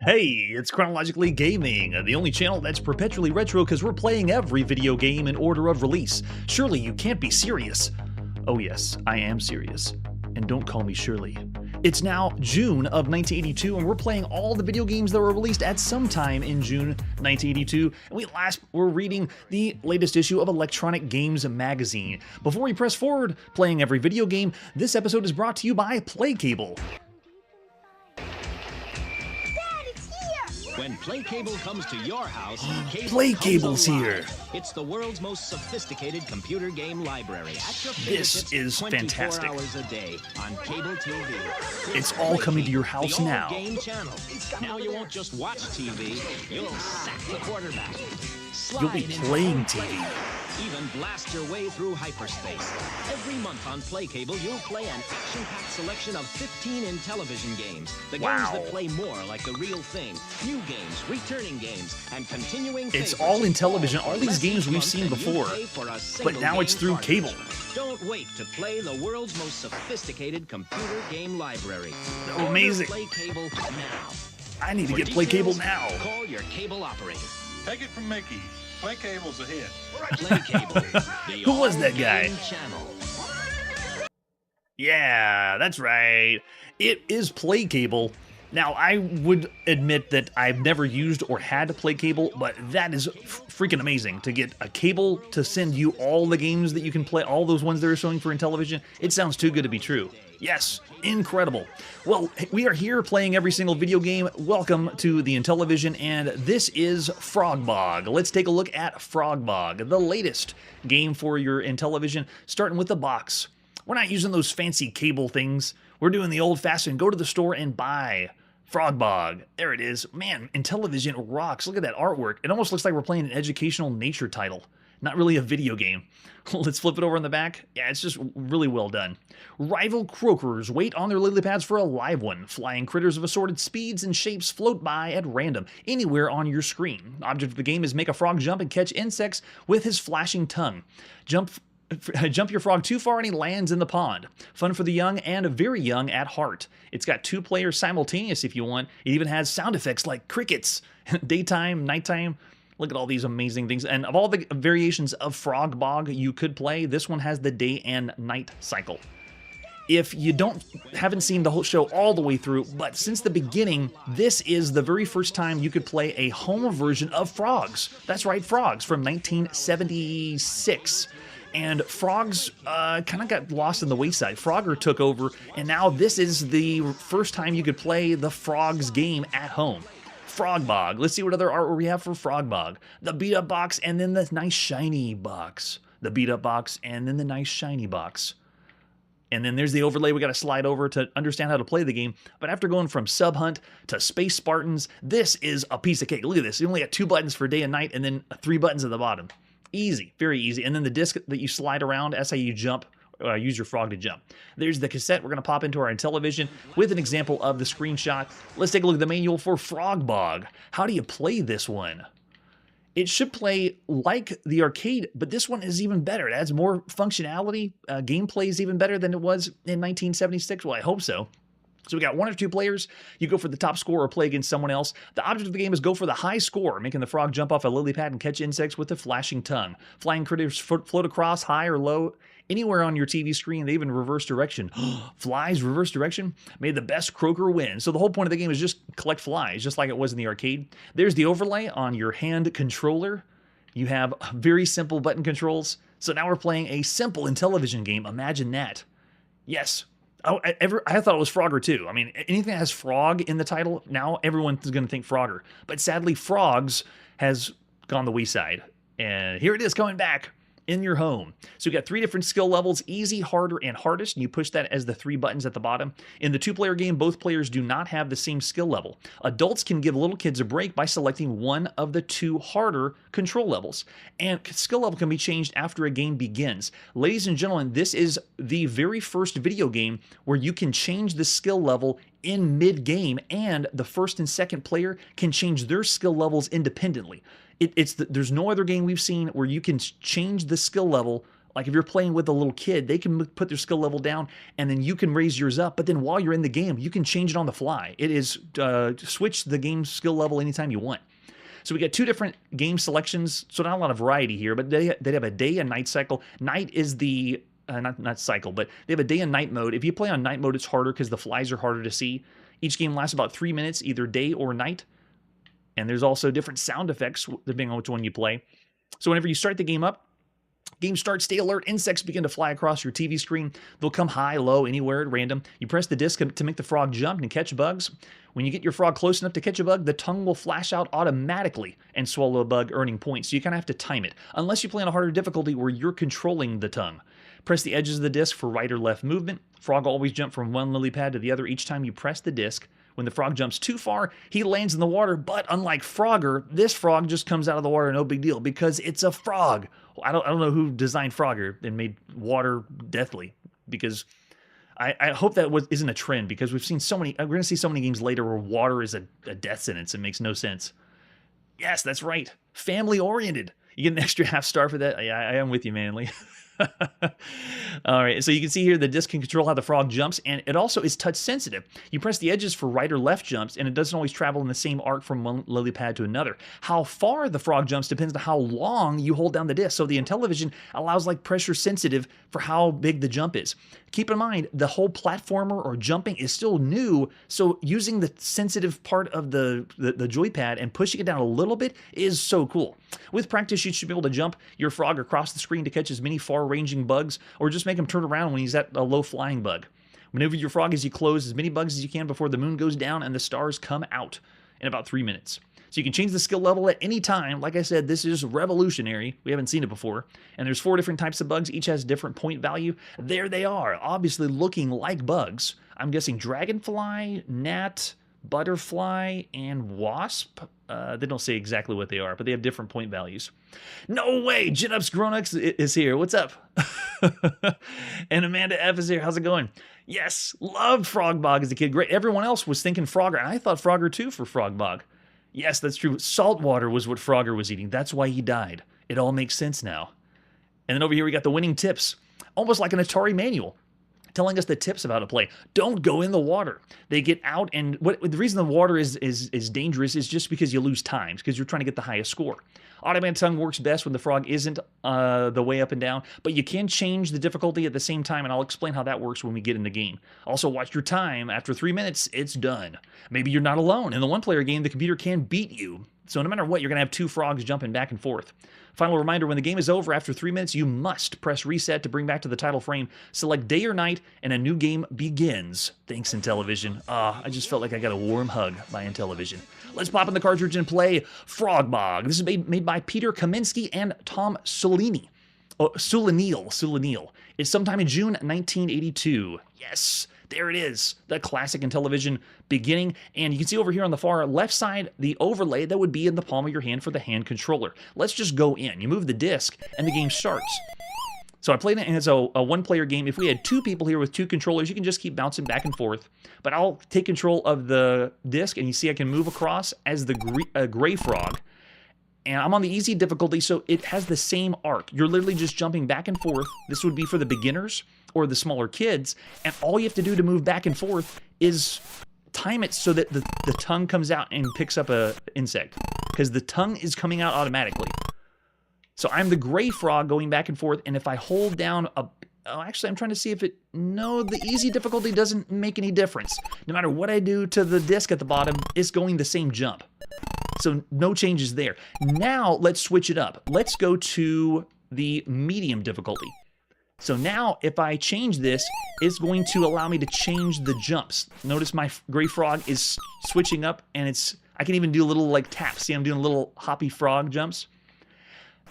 Hey, it's Chronologically Gaming, the only channel that's perpetually retro because we're playing every video game in order of release. Surely you can't be serious. Oh yes, I am serious. And don't call me Shirley. It's now June of 1982, and we're playing all the video games that were released at some time in June 1982, and we're reading the latest issue of Electronic Games magazine. Before we press forward, playing every video game, this episode is brought to you by PlayCable. When PlayCable comes to your house, PlayCable's here. It's the world's most sophisticated computer game library at your This is fantastic. 24 hours a day on cable TV. It's all coming to your house the now. Game channel. Now you won't just watch TV, you'll sack the quarterback. You'll be playing TV. Even blast your way through hyperspace. Every month on PlayCable, you'll play an action-packed selection of 15 Intellivision games. The games that play more like the real thing. New games, returning games, and continuing It's favorites. all Intellivision. All these games we've seen before, but now it's through cable. Don't wait to play the world's most sophisticated computer game library. Amazing. PlayCable now. I need to For get PlayCable details, now. Call your cable operator. Take it from Mickey. PlayCable's a hit. PlayCable. Who was that guy? Channel. Yeah, that's right. It is PlayCable. Now, I would admit that I've never used or had PlayCable, but that is freaking amazing to get a cable to send you all the games that you can play, all those ones they're showing for Intellivision. It sounds too good to be true. Yes, incredible. Well, we are here playing every single video game. Welcome to the Intellivision, and this is Frogbog. Let's take a look at Frogbog, the latest game for your Intellivision, starting with the box. We're not using those fancy cable things. We're doing the old-fashioned go to the store and buy Frogbog. There it is. Man, Intellivision rocks. Look at that artwork. It almost looks like we're playing an educational nature title. Not really a video game. Let's flip it over on the back. Yeah, it's just really well done. Rival croakers wait on their lily pads for a live one. Flying critters of assorted speeds and shapes float by at random, anywhere on your screen. Object of the game is make a frog jump and catch insects with his flashing tongue. Jump your frog too far and he lands in the pond. Fun for the young and very young at heart. It's got 2 players simultaneous if you want. It even has sound effects like crickets, daytime, nighttime. Look at all these amazing things. And of all the variations of Frogbog you could play, this one has the day and night cycle. If you haven't seen the whole show all the way through, but since the beginning, this is the very first time you could play a home version of Frogs. That's right, Frogs from 1976. And Frogs kind of got lost in the wayside. Frogger took over, and now this is the first time you could play the Frogs game at home. Frogbog. Let's see what other artwork we have for Frogbog. The beat-up box, and then the nice shiny box. The beat-up box, and then the nice shiny box. And then there's the overlay we got to slide over to understand how to play the game. But after going from Sub Hunt to Space Spartans, this is a piece of cake. Look at this. You only got 2 buttons for day and night, and then 3 buttons at the bottom. Easy, very easy. And then the disc that you slide around, that's how you jump, use your frog to jump. There's the cassette we're going to pop into our Intellivision with an example of the screenshot. Let's take a look at the manual for Frogbog. How do you play this one? It should play like the arcade, but this one is even better. It adds more functionality. Gameplay is even better than it was in 1976. Well, I hope so. So we got 1 or 2 players. You go for the top score or play against someone else. The object of the game is go for the high score, making the frog jump off a lily pad and catch insects with a flashing tongue. Flying critters float across high or low, anywhere on your TV screen. They even reverse direction. Flies reverse direction? May the best croaker win. So the whole point of the game is just collect flies, just like it was in the arcade. There's the overlay on your hand controller. You have very simple button controls. So now we're playing a simple Intellivision game. Imagine that. Yes. Oh, I thought it was Frogger too. I mean, anything that has frog in the title, now everyone's going to think Frogger. But sadly, Frogs has gone the wayside. And here it is coming back in your home. So you got 3 different skill levels, easy, harder, and hardest, and you push that as the 3 buttons at the bottom. In the 2-player game, both players do not have the same skill level. Adults can give little kids a break by selecting one of the 2 harder control levels, and skill level can be changed after a game begins. Ladies and gentlemen, this is the very first video game where you can change the skill level in mid-game, and the first and second player can change their skill levels independently. There's no other game we've seen where you can change the skill level Like if you're playing with a little kid, they can put their skill level down and then you can raise yours up. But then while you're in the game, you can change it on the fly. It is switch the game skill level anytime you want. So we got 2 different game selections. So not a lot of variety here, but they have a day and night cycle. Night is the, not cycle, but they have a day and night mode. If you play on night mode, it's harder because the flies are harder to see. Each game lasts about 3 minutes, either day or night. And there's also different sound effects depending on which one you play. So whenever you start the game up, game starts, stay alert, insects begin to fly across your TV screen. They'll come high, low, anywhere at random. You press the disc to make the frog jump and catch bugs. When you get your frog close enough to catch a bug, the tongue will flash out automatically and swallow a bug, earning points. So you kind of have to time it, unless you play on a harder difficulty where you're controlling the tongue. Press the edges of the disc for right or left movement. Frog will always jump from one lily pad to the other each time you press the disc. When the frog jumps too far, he lands in the water, but unlike Frogger, this frog just comes out of the water, no big deal, because it's a frog. I don't know who designed Frogger and made water deathly, because I hope that isn't a trend, because we've seen so many, we're going to see so many games later where water is a death sentence. It makes no sense. Yes, that's right. Family-oriented. You get an extra half star for that? Yeah, I am with you, Manly. All right, so you can see here the disc can control how the frog jumps, and it also is touch sensitive. You press the edges for right or left jumps, and it doesn't always travel in the same arc from one lily pad to another. How far the frog jumps depends on how long you hold down the disc. So the Intellivision allows like pressure sensitive for how big the jump is. Keep in mind, the whole platformer or jumping is still new, so using the sensitive part of the joypad and pushing it down a little bit is so cool. With practice, you should be able to jump your frog across the screen to catch as many far-ranging bugs, or just make him turn around when he's at a low-flying bug. Maneuver your frog as you close as many bugs as you can before the moon goes down and the stars come out in about 3 minutes. So you can change the skill level at any time. Like I said, this is revolutionary. We haven't seen it before. And there's 4 different types of bugs. Each has different point value. There they are, obviously looking like bugs. I'm guessing dragonfly, gnat, butterfly, and wasp. They don't say exactly what they are, but they have different point values. No way! GenUp's Grown-Ups is here. What's up? And Amanda F is here. How's it going? Yes, loved Frogbog as a kid. Great. Everyone else was thinking Frogger, and I thought Frogger too for Frogbog. Yes, that's true. Saltwater was what Frogger was eating. That's why he died. It all makes sense now. And then over here we got the winning tips. Almost like an Atari manual, telling us the tips of how to play. Don't go in the water. They get out, and the reason the water is dangerous is just because you lose times, because you're trying to get the highest score. Automatic tongue works best when the frog isn't the way up and down, but you can change the difficulty at the same time, and I'll explain how that works when we get in the game. Also, watch your time. After 3 minutes, it's done. Maybe you're not alone. In the one-player game, the computer can beat you. So no matter what, you're going to have 2 frogs jumping back and forth. Final reminder, when the game is over after 3 minutes, you must press reset to bring back to the title frame. Select day or night, and a new game begins. Thanks, Intellivision. I just felt like I got a warm hug by Intellivision. Let's pop in the cartridge and play Frogbog. This is made by Peter Kaminsky and Tom Sulanil. It's sometime in June 1982. Yes, there it is, the classic Intellivision beginning. And you can see over here on the far left side, the overlay that would be in the palm of your hand for the hand controller. Let's just go in. You move the disc, and the game starts. So I played it as a one-player game. If we had 2 people here with 2 controllers, you can just keep bouncing back and forth. But I'll take control of the disc, and you see I can move across as the gray frog. And I'm on the easy difficulty, so it has the same arc. You're literally just jumping back and forth. This would be for the beginners or the smaller kids, and all you have to do to move back and forth is time it so that the tongue comes out and picks up an insect, because the tongue is coming out automatically. So I'm the gray frog going back and forth, and if I hold down actually, I'm trying to see if no, the easy difficulty doesn't make any difference. No matter what I do to the disc at the bottom, it's going the same jump. So no changes there. Now let's switch it up. Let's go to the medium difficulty. So now if I change this, it's going to allow me to change the jumps. Notice my gray frog is switching up, and I can even do a little like taps. See, I'm doing little hoppy frog jumps.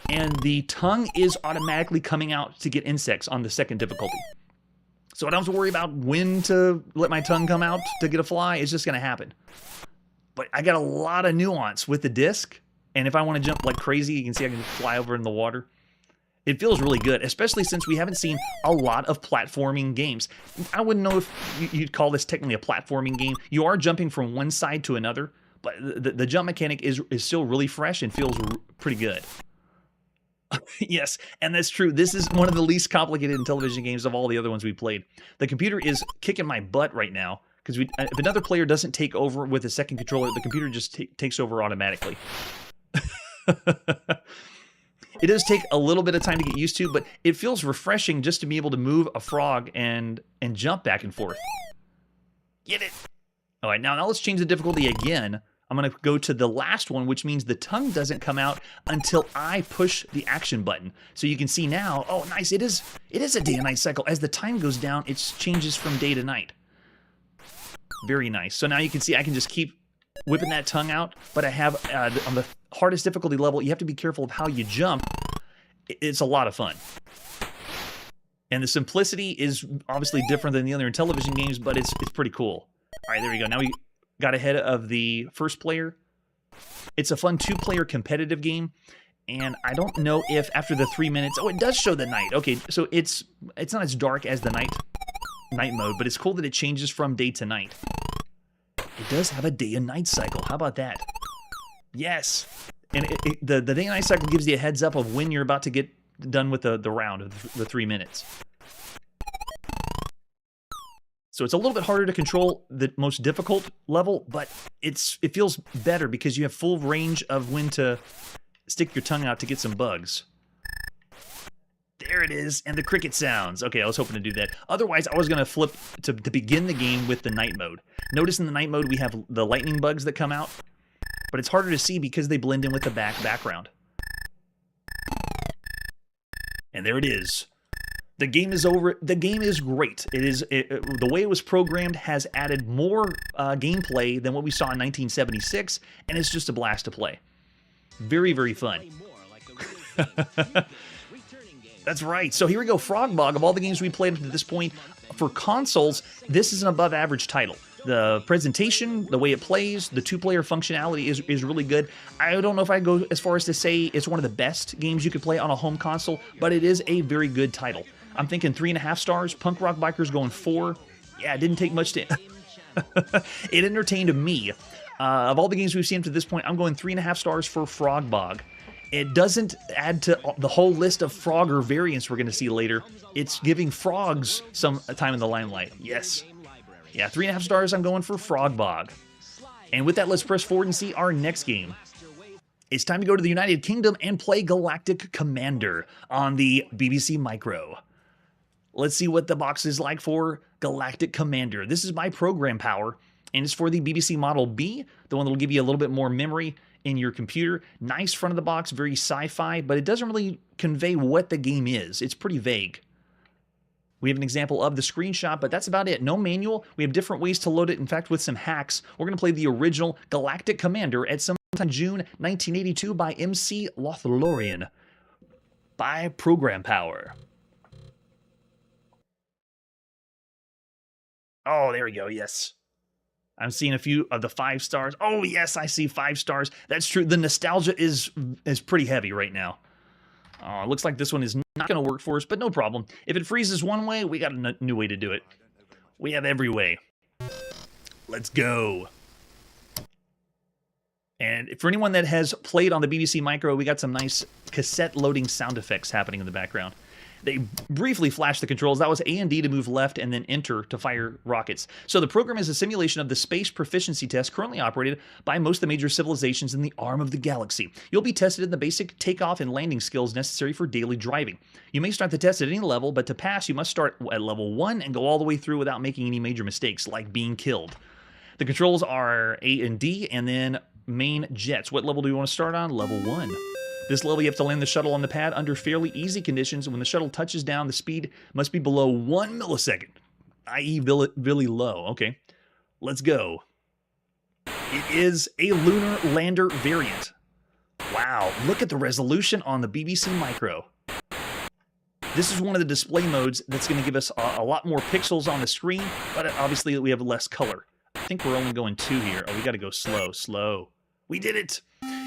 And the tongue is automatically coming out to get insects on the second difficulty. So I don't have to worry about when to let my tongue come out to get a fly. It's just going to happen. But I got a lot of nuance with the disc. And if I want to jump like crazy, you can see I can fly over in the water. It feels really good, especially since we haven't seen a lot of platforming games. I wouldn't know if you'd call this technically a platforming game. You are jumping from one side to another, but the jump mechanic is still really fresh and feels pretty good. Yes, and that's true. This is one of the least complicated Intellivision games of all the other ones we played. The computer is kicking my butt right now because if another player doesn't take over with a second controller, the computer just takes over automatically. It does take a little bit of time to get used to, but it feels refreshing just to be able to move a frog and jump back and forth. Get it! All right, now let's change the difficulty again. I'm going to go to the last one, which means the tongue doesn't come out until I push the action button. So you can see now, oh, nice, it is a day and night cycle. As the time goes down, it changes from day to night. Very nice. So now you can see I can just keep whipping that tongue out, but I have, on the hardest difficulty level, you have to be careful of how you jump. It's a lot of fun. And the simplicity is obviously different than the other Intellivision games, but it's pretty cool. All right, there we go. Now we got ahead of the first player. It's a fun two-player competitive game, and I don't know if after the 3 minutes... Oh, it does show the night. Okay, so it's not as dark as the night mode, but it's cool that it changes from day to night. It does have a day and night cycle. How about that? Yes. And the day and night cycle gives you a heads up of when you're about to get done with the round of the 3 minutes. So it's a little bit harder to control the most difficult level, but it feels better because you have full range of when to stick your tongue out to get some bugs. There it is, and the cricket sounds. Okay, I was hoping to do that. Otherwise, I was going to flip to begin the game with the night mode. Notice in the night mode we have the lightning bugs that come out, but it's harder to see because they blend in with the background. And there it is. The game is over. The game is great. The way it was programmed has added more gameplay than what we saw in 1976, and it's just a blast to play. Very, very fun. That's right. So here we go. Frog Bog, of all the games we played up to this point, for consoles, this is an above-average title. The presentation, the way it plays, the two-player functionality is really good. I don't know if I'd go as far as to say it's one of the best games you could play on a home console, but it is a very good title. I'm thinking 3.5 stars. Punk Rock Biker's going 4. Yeah, it didn't take much to... It entertained me. Of all the games we've seen up to this point, I'm going 3.5 stars for Frog Bog. It doesn't add to the whole list of Frogger variants we're going to see later. It's giving frogs some time in the limelight. Yes. Yeah, 3.5 stars, I'm going for Frog Bog. And with that, let's press forward and see our next game. It's time to go to the United Kingdom and play Galactic Commander on the BBC Micro. Let's see what the box is like for Galactic Commander. This is by Program Power, and it's for the BBC Model B, the one that will give you a little bit more memory in your computer. Nice front of the box, very sci-fi, but it doesn't really convey what the game is. It's pretty vague. We have an example of the screenshot, but that's about it. No manual. We have different ways to load it. In fact, with some hacks, we're going to play the original Galactic Commander at sometime June 1982 by MC Lothlorien by Program Power. Oh, there we go. Yes. I'm seeing a few of the 5 stars. Oh, yes, I see 5 stars. That's true. The nostalgia is pretty heavy right now. Oh, it looks like this one is not going to work for us, but no problem. If it freezes one way, we got a new way to do it. We have every way. Let's go. And for anyone that has played on the BBC Micro, we got some nice cassette loading sound effects happening in the background. They briefly flashed the controls. That was A and D to move left and then Enter to fire rockets. So the program is a simulation of the space proficiency test currently operated by most of the major civilizations in the arm of the galaxy. You'll be tested in the basic takeoff and landing skills necessary for daily driving. You may start the test at any level, but to pass, you must start at level 1 and go all the way through without making any major mistakes, like being killed. The controls are A and D, and then main jets. What level do you want to start on? Level 1. This level, you have to land the shuttle on the pad under fairly easy conditions. When the shuttle touches down, the speed must be below 1 millisecond, i.e. really low. Okay, let's go. It is a lunar lander variant. Wow, look at the resolution on the BBC Micro. This is one of the display modes that's going to give us a lot more pixels on the screen, but obviously we have less color. I think we're only going 2 here. Oh, we got to go slow. We did it!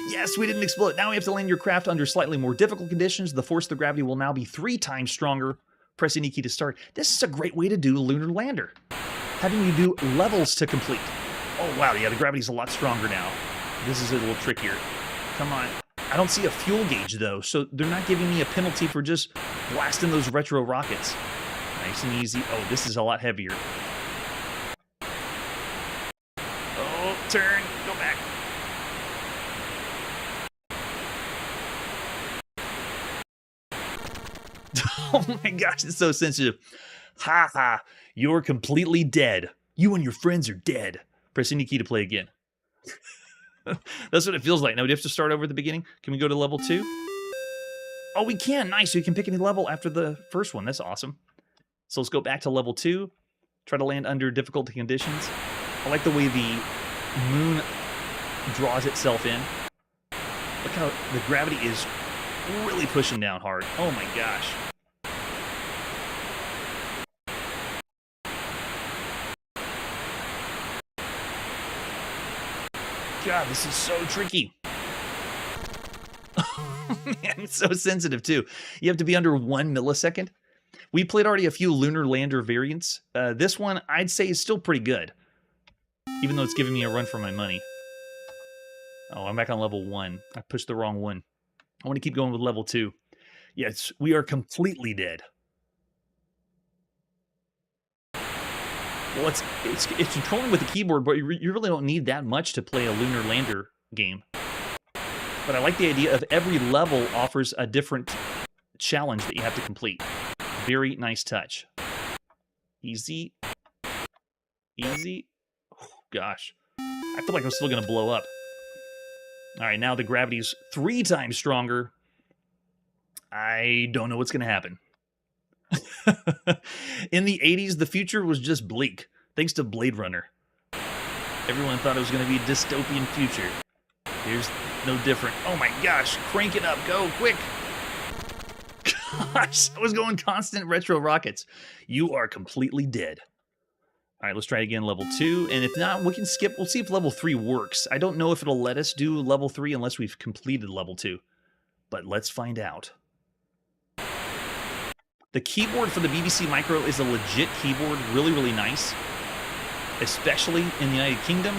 Yes, we didn't explode. Now we have to land your craft under slightly more difficult conditions. The force of the gravity will now be 3 times stronger. Press any key to start. This is a great way to do Lunar Lander. Having you do levels to complete. Oh, wow, yeah, the gravity's a lot stronger now. This is a little trickier. Come on. I don't see a fuel gauge, though, so they're not giving me a penalty for just blasting those retro rockets. Nice and easy. Oh, this is a lot heavier. Oh, turn. Go back. Oh my gosh, it's so sensitive. Ha ha. You're completely dead. You and your friends are dead. Press any key to play again. That's what it feels like. Now, do you have to start over at the beginning? Can we go to level 2? Oh, we can. Nice. So you can pick any level after the first one. That's awesome. So let's go back to level 2. Try to land under difficulty conditions. I like the way the moon draws itself in. Look how the gravity is really pushing down hard. Oh my gosh. God, this is so tricky. Man, it's so sensitive, too. You have to be under 1 millisecond. We played already a few lunar lander variants. This one, I'd say, is still pretty good, even though it's giving me a run for my money. Oh, I'm back on level 1. I pushed the wrong one. I want to keep going with level 2. Yes, we are completely dead. Well, it's controlling with the keyboard, but you really don't need that much to play a lunar lander game. But I like the idea of every level offers a different challenge that you have to complete. Very nice touch. Easy. Easy. Oh, gosh. I feel like I'm still going to blow up. All right, now the gravity's 3 times stronger. I don't know what's going to happen. In the 80s, the future was just bleak, thanks to Blade Runner. Everyone thought it was going to be a dystopian future. Here's no different. Oh my gosh, crank it up, go, quick. Gosh, I was going constant retro rockets. You are completely dead. All right, let's try again, level 2. And if not, we can skip. We'll see if level 3 works. I don't know if it'll let us do level 3 unless we've completed level 2. But let's find out. The keyboard for the BBC Micro is a legit keyboard. Really, really nice. Especially in the United Kingdom.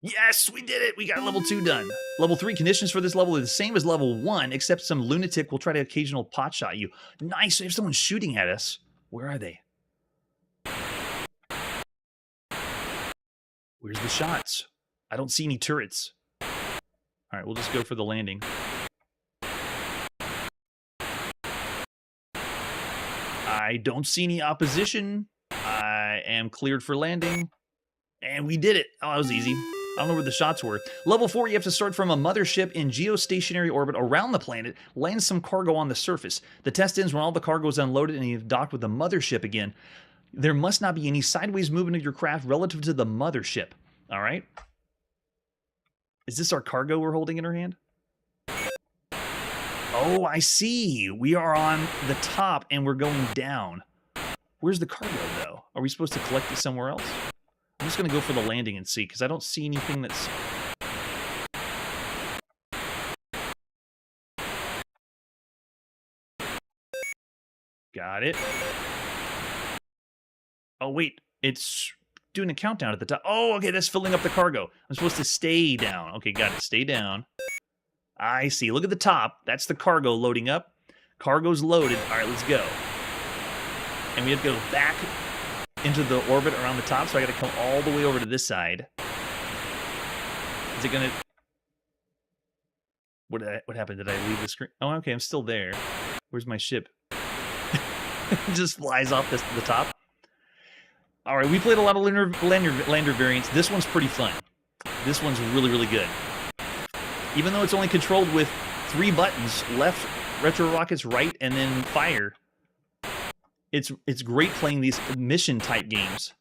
Yes, we did it. We got level 2 done. Level 3 conditions for this level are the same as level 1, except some lunatic will try to occasional pot shot you. Nice. We have someone shooting at us. Where are they? Where's the shots? I don't see any turrets. All right, we'll just go for the landing. I don't see any opposition. I am cleared for landing. And we did it. Oh, that was easy. I don't know where the shots were. Level 4, you have to start from a mothership in geostationary orbit around the planet, land some cargo on the surface. The test ends when all the cargo is unloaded and you've docked with the mothership again. There must not be any sideways movement of your craft relative to the mothership. All right? Is this our cargo we're holding in our hand? Oh, I see. We are on the top and we're going down. Where's the cargo, though? Are we supposed to collect it somewhere else? I'm just going to go for the landing and see, because I don't see anything that's... Got it. Oh, wait. It's doing a countdown at the top. Oh, okay, that's filling up the cargo. I'm supposed to stay down. Okay, got it. Stay down. I see. Look at the top. That's the cargo loading up. Cargo's loaded. All right, let's go. And we have to go back into the orbit around the top, so I got to come all the way over to this side. Is it going to... What happened? Did I leave the screen? Oh, okay, I'm still there. Where's my ship? It just flies off the top. All right, we played a lot of lander variants. This one's pretty fun. This one's really, really good. Even though it's only controlled with 3 buttons, left, retro rockets, right, and then fire. It's great playing these mission-type games.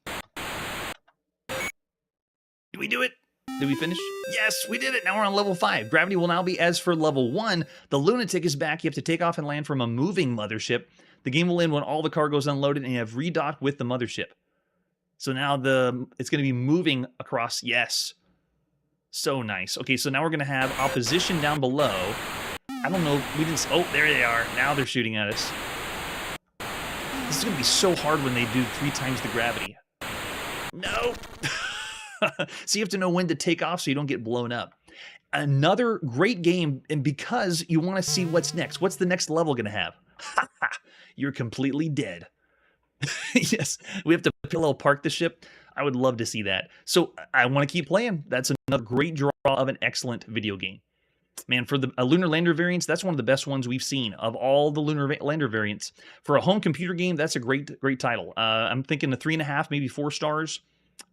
Did we do it? Did we finish? Yes, we did it. Now we're on level 5. Gravity will now be as for level 1. The lunatic is back. You have to take off and land from a moving mothership. The game will end when all the cargo is unloaded and you have redocked with the mothership. So now it's going to be moving across. Yes. So nice. Okay, so now we're going to have opposition down below. I don't know. We didn't... Oh, there they are. Now they're shooting at us. This is going to be so hard when they do 3 times the gravity. No. So you have to know when to take off so you don't get blown up. Another great game, and because you want to see what's next. What's the next level going to have? You're completely dead. Yes, we have to parallel park the ship. I would love to see that. So I want to keep playing. That's another great draw of an excellent video game. Man, for the Lunar Lander variants, that's one of the best ones we've seen of all the Lunar Lander variants. For a home computer game, that's a great title. I'm thinking a 3.5, maybe 4 stars.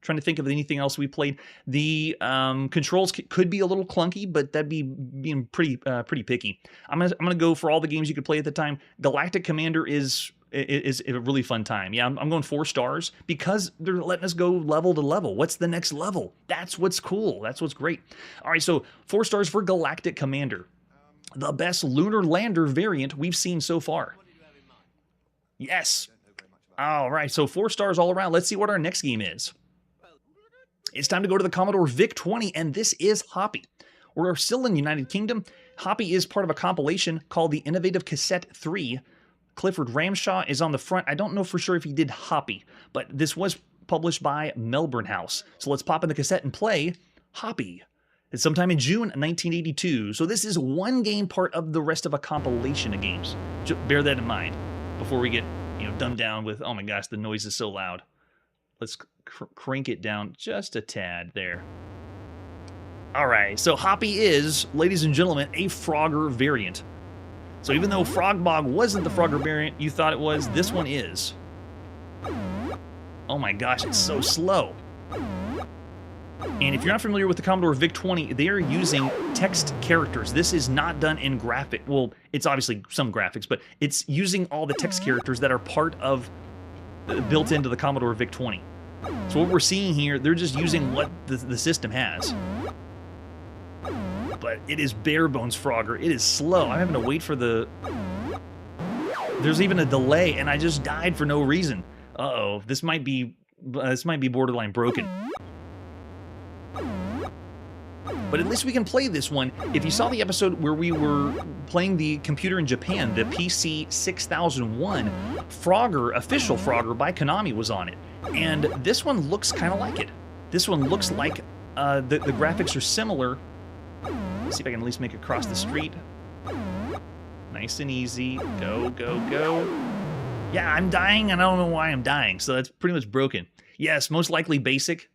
Trying to think of anything else we played. The controls could be a little clunky, but that'd be being pretty picky. I'm gonna go for all the games you could play at the time. Galactic Commander is a really fun time. Yeah, I'm going 4 stars because they're letting us go level to level. What's the next level? That's what's cool. That's what's great. All right, so 4 stars for Galactic Commander, the best Lunar Lander variant we've seen so far. Yes. All right, so 4 stars all around. Let's see what our next game is. It's time to go to the Commodore VIC-20, and this is Hoppy. We're still in the United Kingdom. Hoppy is part of a compilation called the Innovative Cassette 3. Clifford Ramshaw is on the front. I don't know for sure if he did Hoppy, but this was published by Melbourne House. So let's pop in the cassette and play Hoppy. It's sometime in June 1982. So this is one game part of the rest of a compilation of games. Just bear that in mind before we get dumbed down with, oh my gosh, the noise is so loud. Let's crank it down just a tad there. All right, so Hoppy is, ladies and gentlemen, a Frogger variant. So even though Frogbog wasn't the Frogger variant you thought it was, this one is. Oh my gosh, it's so slow. And if you're not familiar with the Commodore VIC-20, they are using text characters. This is not done in graphic. Well, it's obviously some graphics, but it's using all the text characters that are part of built into the Commodore VIC-20. So what we're seeing here, they're just using what the system has. But it is bare bones Frogger. It is slow. I'm having to wait for the... There's even a delay, and I just died for no reason. Uh-oh, this might be borderline broken. But at least we can play this one. If you saw the episode where we were playing the computer in Japan, the PC 6001, Frogger, official Frogger by Konami was on it. And this one looks kind of like it. This one looks like the graphics are similar. Let's see if I can at least make it across the street. Nice and easy. Go, go, go. Yeah, I'm dying, and I don't know why I'm dying, so that's pretty much broken. Yes, most likely basic.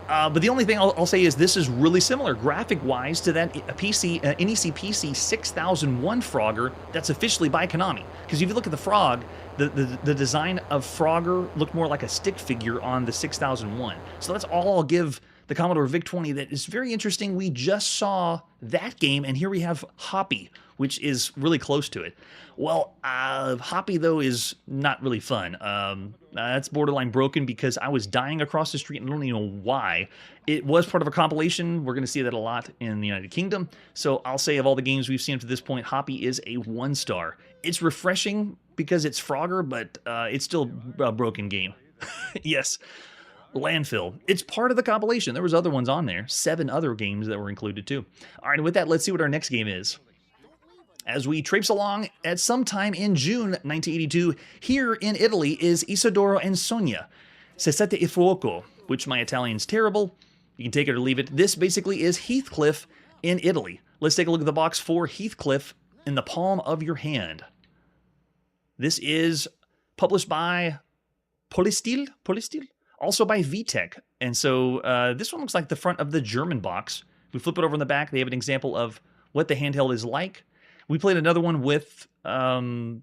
But the only thing I'll say is this is really similar graphic-wise to that NEC PC 6001 Frogger that's officially by Konami. Because if you look at the Frog, the design of Frogger looked more like a stick figure on the 6001. So that's all I'll give the Commodore VIC-20. That is very interesting. We just saw that game, and here we have Hoppy, which is really close to it. Well, Hoppy, though, is not really fun. That's borderline broken because I was dying across the street and I don't even know why. It was part of a compilation. We're going to see that a lot in the United Kingdom. So I'll say of all the games we've seen up to this point, Hoppy is a 1-star. It's refreshing because it's Frogger, but it's still a broken game. Yes. Landfill. It's part of the compilation. There was other ones on there. 7 other games that were included too. All right, with that, let's see what our next game is. As we traipse along at some time in June 1982, here in Italy is Isidoro and Sonia, Cessate e Fuoco, which my Italian's terrible. You can take it or leave it. This basically is Heathcliff in Italy. Let's take a look at the box for Heathcliff in the palm of your hand. This is published by Polystil, also by VTech. And so this one looks like the front of the German box. We flip it over in the back. They have an example of what the handheld is like. We played another one with John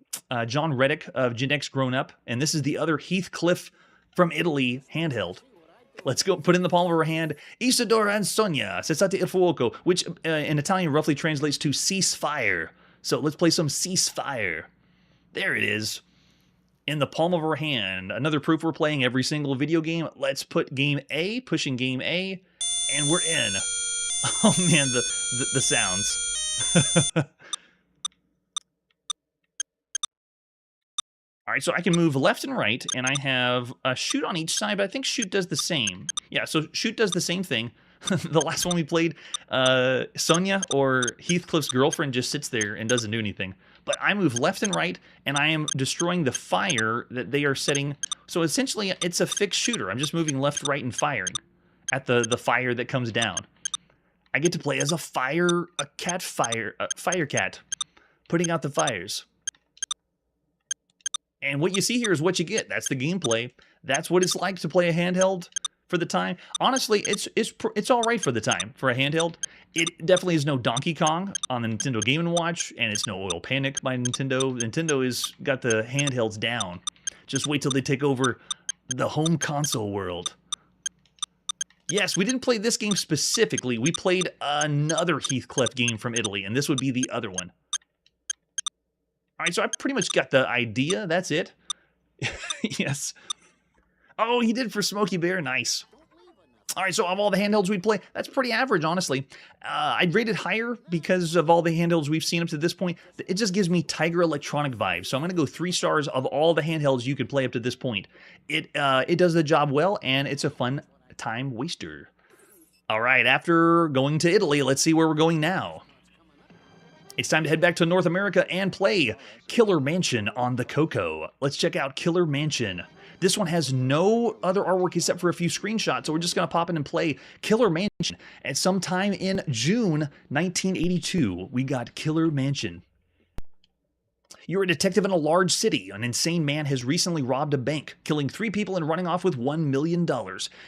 Reddick of Gen X Grown Up, and this is the other Heathcliff from Italy handheld. Let's go put in the palm of our hand, Isidoro and Sonia, Cessate il Fuoco, which in Italian roughly translates to ceasefire. So let's play some ceasefire. There it is. In the palm of our hand. Another proof we're playing every single video game. Let's put game A, pushing game A, and we're in. Oh man, the sounds. All right, so I can move left and right, and I have a shoot on each side, but I think shoot does the same. Yeah, so shoot does the same thing. The last one we played, Sonia, or Heathcliff's girlfriend, just sits there and doesn't do anything. But I move left and right, and I am destroying the fire that they are setting. So essentially, it's a fixed shooter. I'm just moving left, right, and firing. at the fire that comes down. I get to play as a fire cat, putting out the fires. And what you see here is what you get. That's the gameplay. That's what it's like to play a handheld for the time. Honestly, it's all right for the time for a handheld. It definitely is no Donkey Kong on the Nintendo Game & Watch, and it's no Oil Panic by Nintendo. Nintendo has got the handhelds down. Just wait till they take over the home console world. Yes, we didn't play this game specifically. We played another Heathcliff game from Italy, and this would be the other one. All right, so I pretty much got the idea. That's it. Yes. Oh, he did for Smokey Bear. Nice. All right, so of all the handhelds we'd play, that's pretty average, honestly. I'd rate it higher because of all the handhelds we've seen up to this point. It just gives me Tiger Electronic vibes. So I'm going to go 3 stars of all the handhelds you could play up to this point. It does the job well, and it's a fun time waster. All right, after going to Italy, let's see where we're going now. It's time to head back to North America and play Killer Mansion on the Coco. Let's check out Killer Mansion. This one has no other artwork except for a few screenshots, so we're just going to pop in and play Killer Mansion. At some time in June 1982, we got Killer Mansion. You're a detective in a large city. An insane man has recently robbed a bank, killing 3 people and running off with $1 million.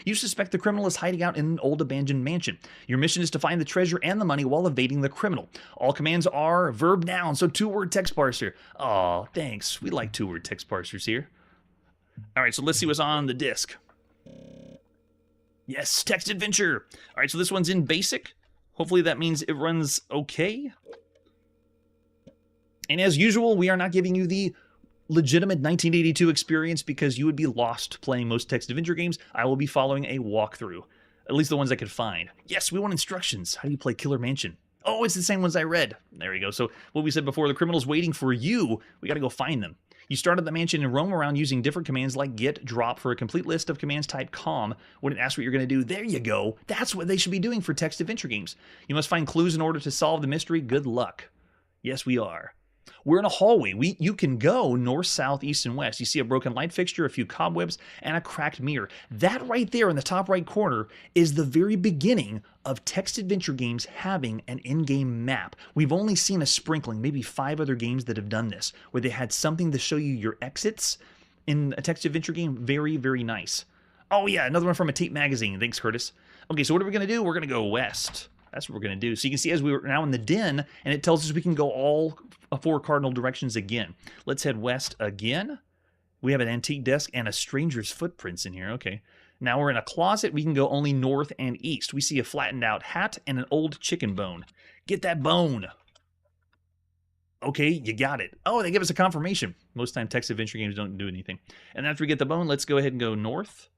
You suspect the criminal is hiding out in an old abandoned mansion. Your mission is to find the treasure and the money while evading the criminal. All commands are verb noun, so 2-word text parser. Aw, thanks. We like 2-word text parsers here. All right, so let's see what's on the disc. Yes, text adventure. All right, so this one's in basic. Hopefully that means it runs okay. And as usual, we are not giving you the legitimate 1982 experience because you would be lost playing most text adventure games. I will be following a walkthrough, at least the ones I could find. Yes, we want instructions. How do you play Killer Mansion? Oh, it's the same ones I read. There we go. So what we said before, the criminal's waiting for you. We got to go find them. You start at the mansion and roam around using different commands like get, drop. For a complete list of commands, type COM. When it asks what you're going to do, there you go. That's what they should be doing for text adventure games. You must find clues in order to solve the mystery. Good luck. Yes, we are. We're in a hallway. You can go north, south, east, and west. You see a broken light fixture, a few cobwebs, and a cracked mirror. That right there in the top right corner is the very beginning of text adventure games having an in-game map. We've only seen a sprinkling, maybe 5 other games that have done this, where they had something to show you your exits in a text adventure game. Very, very nice. Oh yeah, another one from a tape magazine. Thanks, Curtis. Okay, so what are we going to do? We're going to go west. That's what we're going to do. So you can see as we're now in the den, and it tells us we can go all 4 cardinal directions again. Let's head west again. We have an antique desk and a stranger's footprints in here. Okay. Now we're in a closet. We can go only north and east. We see a flattened out hat and an old chicken bone. Get that bone. Okay, you got it. Oh, they give us a confirmation. Most time text adventure games don't do anything. And after we get the bone, let's go ahead and go north.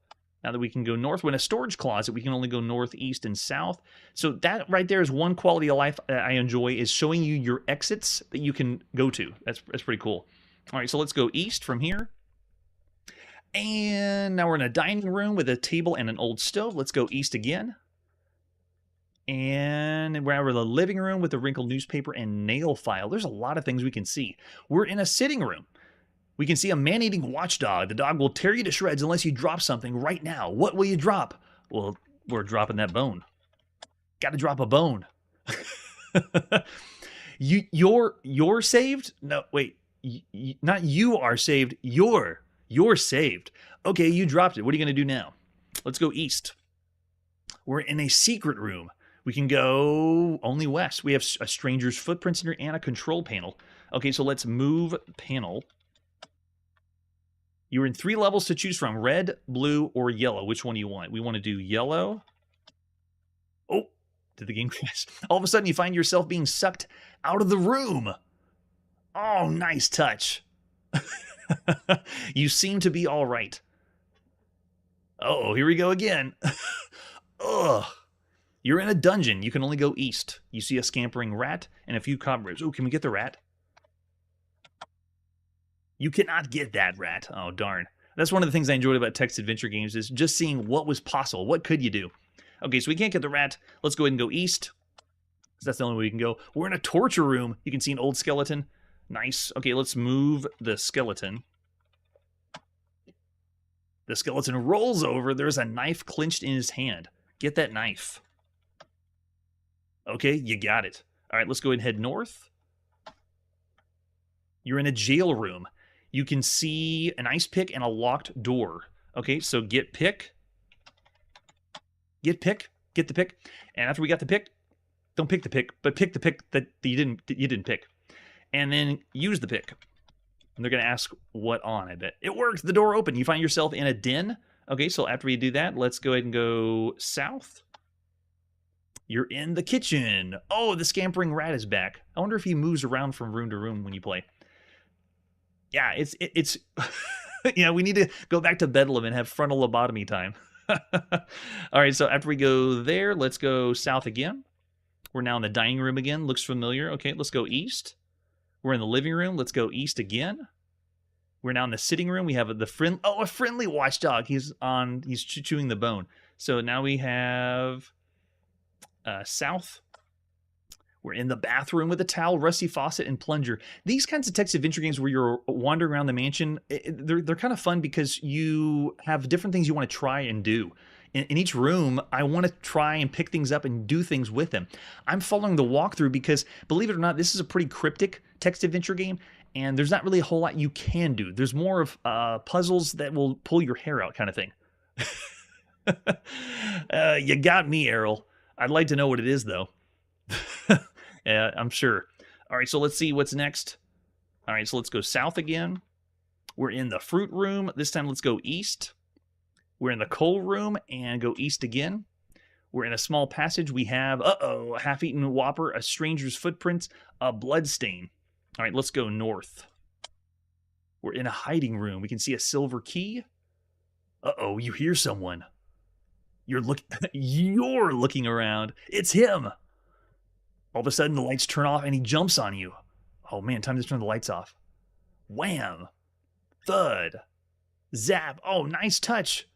Now that we can go north, we're in a storage closet, we can only go north, east, and south. So that right there is one quality of life I enjoy, is showing you your exits that you can go to. That's pretty cool. All right, so let's go east from here. And now we're in a dining room with a table and an old stove. Let's go east again. And we're in the living room with a wrinkled newspaper and nail file. There's a lot of things we can see. We're in a sitting room. We can see a man-eating watchdog. The dog will tear you to shreds unless you drop something right now. What will you drop? Well, we're dropping that bone. Got to drop a bone. You're saved? No, wait. Not you are saved. You're saved. Okay, you dropped it. What are you going to do now? Let's go east. We're in a secret room. We can go only west. We have a stranger's footprints in here and a control panel. Okay, so let's move panel. You're in 3 levels to choose from: red, blue, or yellow. Which one do you want? We want to do yellow. Oh, did the game crash? All of a sudden, you find yourself being sucked out of the room. Oh, nice touch. You seem to be all right. Uh-oh, here we go again. Ugh. You're in a dungeon. You can only go east. You see a scampering rat and a few cobwebs. Oh, can we get the rat? You cannot get that rat. Oh, darn. That's one of the things I enjoyed about text adventure games, is just seeing what was possible. What could you do? Okay, so we can't get the rat. Let's go ahead and go east, because that's the only way we can go. We're in a torture room. You can see an old skeleton. Nice. Okay, let's move the skeleton. The skeleton rolls over. There's a knife clenched in his hand. Get that knife. Okay, you got it. All right, let's go ahead and head north. You're in a jail room. You can see an ice pick and a locked door. Okay, so get pick. Get pick. Get the pick. And after we got the pick, don't pick the pick, but pick the pick that you didn't pick. And then use the pick. And they're going to ask what on, I bet. It worked. The door opened. You find yourself in a den. Okay, so after we do that, let's go ahead and go south. You're in the kitchen. Oh, the scampering rat is back. I wonder if he moves around from room to room when you play. Yeah, it's yeah, we need to go back to Bedlam and have frontal lobotomy time. All right, so after we go there, let's go south again. We're now in the dining room again. Looks familiar. Okay, let's go east. We're in the living room. Let's go east again. We're now in the sitting room. We have a friendly watchdog. He's chewing the bone. So now we have south. We're in the bathroom with a towel, rusty faucet, and plunger. These kinds of text adventure games where you're wandering around the mansion, they're kind of fun because you have different things you want to try and do. In each room, I want to try and pick things up and do things with them. I'm following the walkthrough because, believe it or not, this is a pretty cryptic text adventure game, and there's not really a whole lot you can do. There's more of puzzles that will pull your hair out kind of thing. You got me, Errol. I'd like to know what it is, though. Yeah, I'm sure. All right, so let's see what's next. All right, so let's go south again. We're in the fruit room. This time, let's go east. We're in the coal room and go east again. We're in a small passage. We have, a half-eaten Whopper, a stranger's footprints, a blood stain. All right, let's go north. We're in a hiding room. We can see a silver key. You hear someone. You're looking around. It's him. All of a sudden, the lights turn off, and he jumps on you. Oh, man, time to turn the lights off. Wham! Thud! Zap! Oh, nice touch!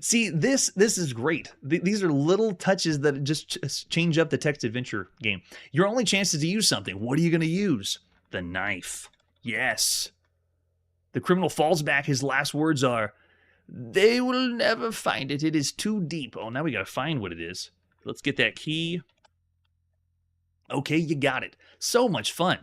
See, this is great. These are little touches that just change up the text adventure game. Your only chance is to use something. What are you going to use? The knife. Yes. The criminal falls back. His last words are, "They will never find it. It is too deep." Oh, now we got to find what it is. Let's get that key. Okay, you got it. So much fun.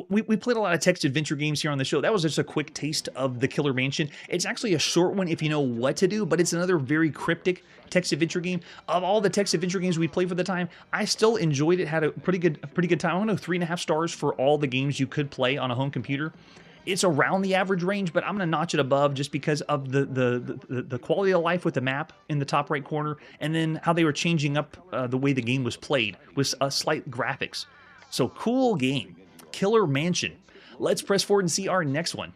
We played a lot of text adventure games here on the show. That was just a quick taste of the Killer Mansion. It's actually a short one if you know what to do, but it's another very cryptic text adventure game. Of all the text adventure games we played for the time, I still enjoyed it. Had a pretty good time. I'm going to go 3.5 stars for all the games you could play on a home computer. It's around the average range, but I'm going to notch it above just because of the quality of life with the map in the top right corner, and then how they were changing up the way the game was played with slight graphics. So cool game. Killer Mansion. Let's press forward and see our next one.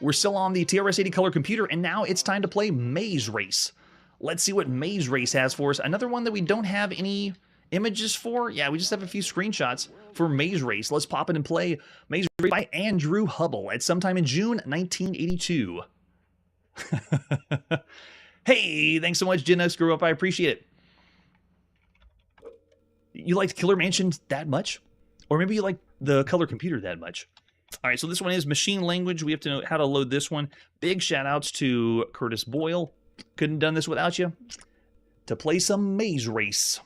We're still on the TRS-80 color computer, and now it's time to play Maze Race. Let's see what Maze Race has for us. Another one that we don't have any images for. Yeah, we just have a few screenshots for Maze Race. Let's pop in and play Maze Race by Andrew Hubble at sometime in June 1982. Hey, thanks so much, Gen X Grew Up. I appreciate it. You liked Killer Mansion that much? Or maybe you like the color computer that much. All right, so this one is machine language. We have to know how to load this one. Big shout-outs to Curtis Boyle. Couldn't have done this without you. To play some Maze Race.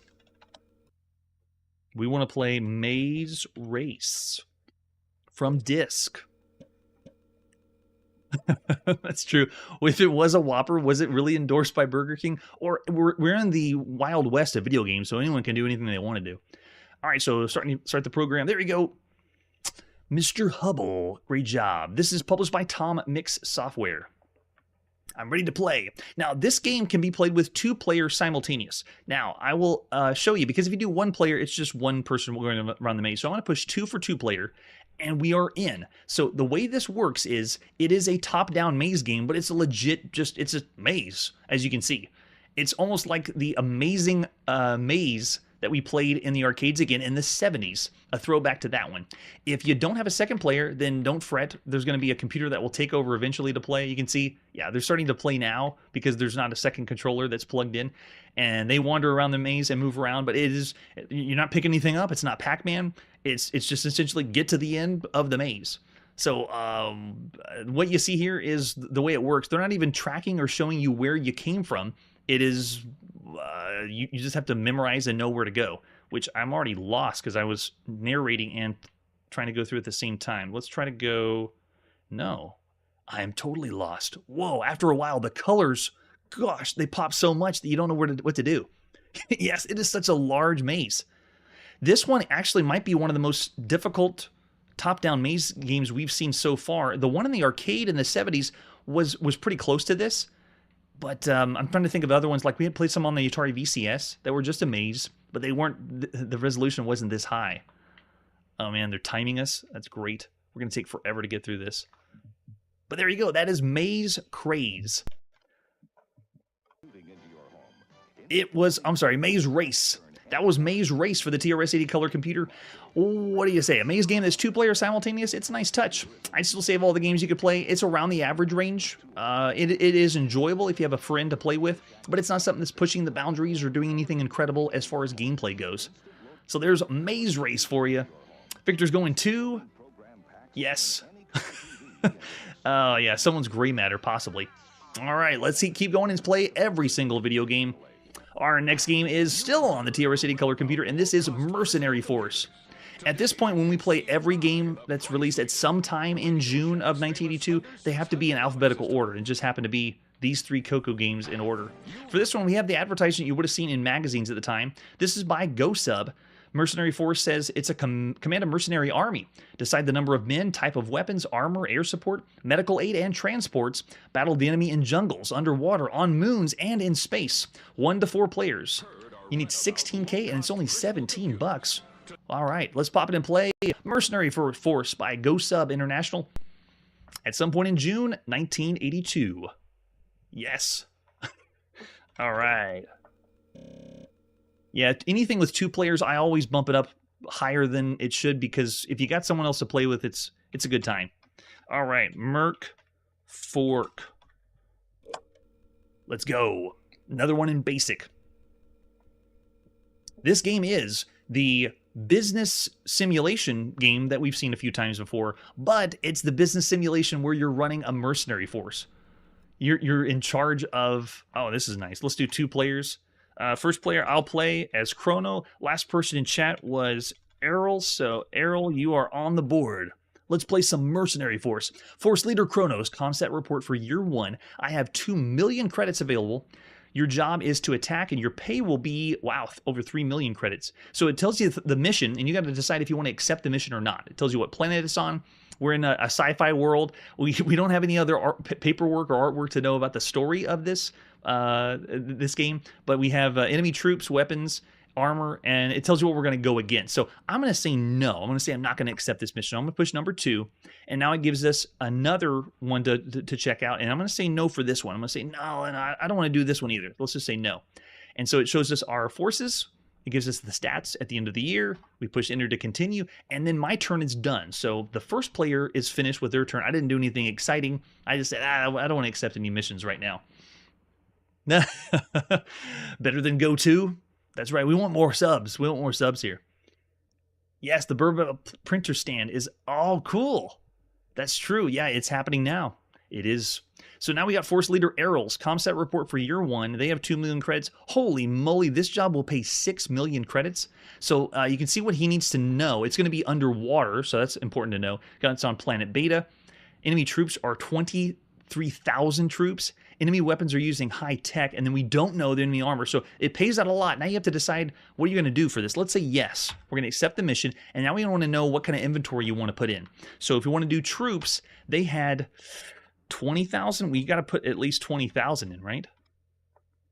We want to play Maze Race from Disc. That's true. If it was a Whopper, was it really endorsed by Burger King? Or we're in the Wild West of video games, so anyone can do anything they want to do. All right, so start the program. There we go. Mr. Hubble, great job. This is published by Tom Mix Software. I'm ready to play. Now, this game can be played with 2 players simultaneous. Now, I will show you, because if you do 1 player, it's just one person going around the maze. So I'm going to push 2 for 2 player, and we are in. So the way this works is, it is a top-down maze game, but it's a legit, it's a maze, as you can see. It's almost like the Amazing Maze that we played in the arcades again in the 70s, a throwback to that one. If you don't have a second player, then don't fret. There's going to be a computer that will take over eventually to play. You can see, yeah, they're starting to play now because there's not a second controller that's plugged in, and they wander around the maze and move around, but you're not picking anything up. It's not Pac-Man. It's just essentially get to the end of the maze. So what you see here is the way it works. They're not even tracking or showing you where you came from. It is, you just have to memorize and know where to go, which I'm already lost because I was narrating and trying to go through at the same time. Let's try to go, no, I am totally lost. Whoa, after a while, the colors, gosh, they pop so much that you don't know what to do. Yes, it is such a large maze. This one actually might be one of the most difficult top-down maze games we've seen so far. The one in the arcade in the 70s was pretty close to this, but I'm trying to think of other ones. Like we had played some on the Atari VCS that were just a maze, but they weren't. The resolution wasn't this high. Oh man, they're timing us. That's great. We're gonna take forever to get through this. But there you go. That is Maze Craze. Maze Race. That was Maze Race for the TRS-80 color computer. What do you say? A maze game that's 2-player simultaneous? It's a nice touch. I'd still say of all the games you could play, it's around the average range. It is enjoyable if you have a friend to play with, but it's not something that's pushing the boundaries or doing anything incredible as far as gameplay goes. So there's Maze Race for you. Victor's going 2. Yes. Oh, yeah, someone's gray matter, possibly. All right, let's keep going and play every single video game. Our next game is still on the TRS-80 color computer, and this is Mercenary Force. At this point, when we play every game that's released at some time in June of 1982, they have to be in alphabetical order, and just happen to be these 3 Coco games in order. For this one, we have the advertisement you would have seen in magazines at the time. This is by GoSub. Mercenary Force says it's a command a mercenary army. Decide the number of men, type of weapons, armor, air support, medical aid, and transports. Battle the enemy in jungles, underwater, on moons, and in space. 1 to 4 players. You need 16K, and it's only $17. All right, let's pop it and play Mercenary Force by GoSub International at some point in June 1982. Yes. All right. Yeah, anything with 2 players, I always bump it up higher than it should, because if you got someone else to play with, it's a good time. All right, Merc Fork. Let's go. Another one in basic. This game is the business simulation game that we've seen a few times before, but it's the business simulation where you're running a mercenary force. You're in charge of... Oh, this is nice. Let's do 2 players. First player, I'll play as Chrono. Last person in chat was Errol. So, Errol, you are on the board. Let's play some Mercenary Force. Force Leader Chronos, concept report for year 1. I have 2 million credits available. Your job is to attack, and your pay will be, wow, over 3 million credits. So it tells you the mission, and you got to decide if you want to accept the mission or not. It tells you what planet it's on. We're in a sci-fi world. We don't have any other paperwork or artwork to know about the story of this game, but we have enemy troops, weapons, armor, and it tells you what we're going to go against. So I'm going to say no. I'm going to say I'm not going to accept this mission. I'm going to push number 2, and now it gives us another one to check out, and I'm going to say no for this one. I'm going to say no, and I don't want to do this one either. Let's just say no. And so it shows us our forces. It gives us the stats at the end of the year. We push enter to continue, and then my turn is done. So the first player is finished with their turn. I didn't do anything exciting. I just said, I don't want to accept any missions right now. Better than go to. That's right. We want more subs. We want more subs here. Yes, the Burba printer stand is all cool. That's true. Yeah, it's happening now. It is. So now we got Force Leader Errol's concept report for year 1. They have 2 million credits. Holy moly, this job will pay 6 million credits. So you can see what he needs to know. It's going to be underwater, so that's important to know. It's on Planet Beta. Enemy troops are 23,000 troops. Enemy weapons are using high tech, and then we don't know the enemy armor, so it pays out a lot. Now you have to decide what are you going to do for this. Let's say yes. We're going to accept the mission, and now we want to know what kind of inventory you want to put in. So if you want to do troops, they had 20,000. We got to put at least 20,000 in, right?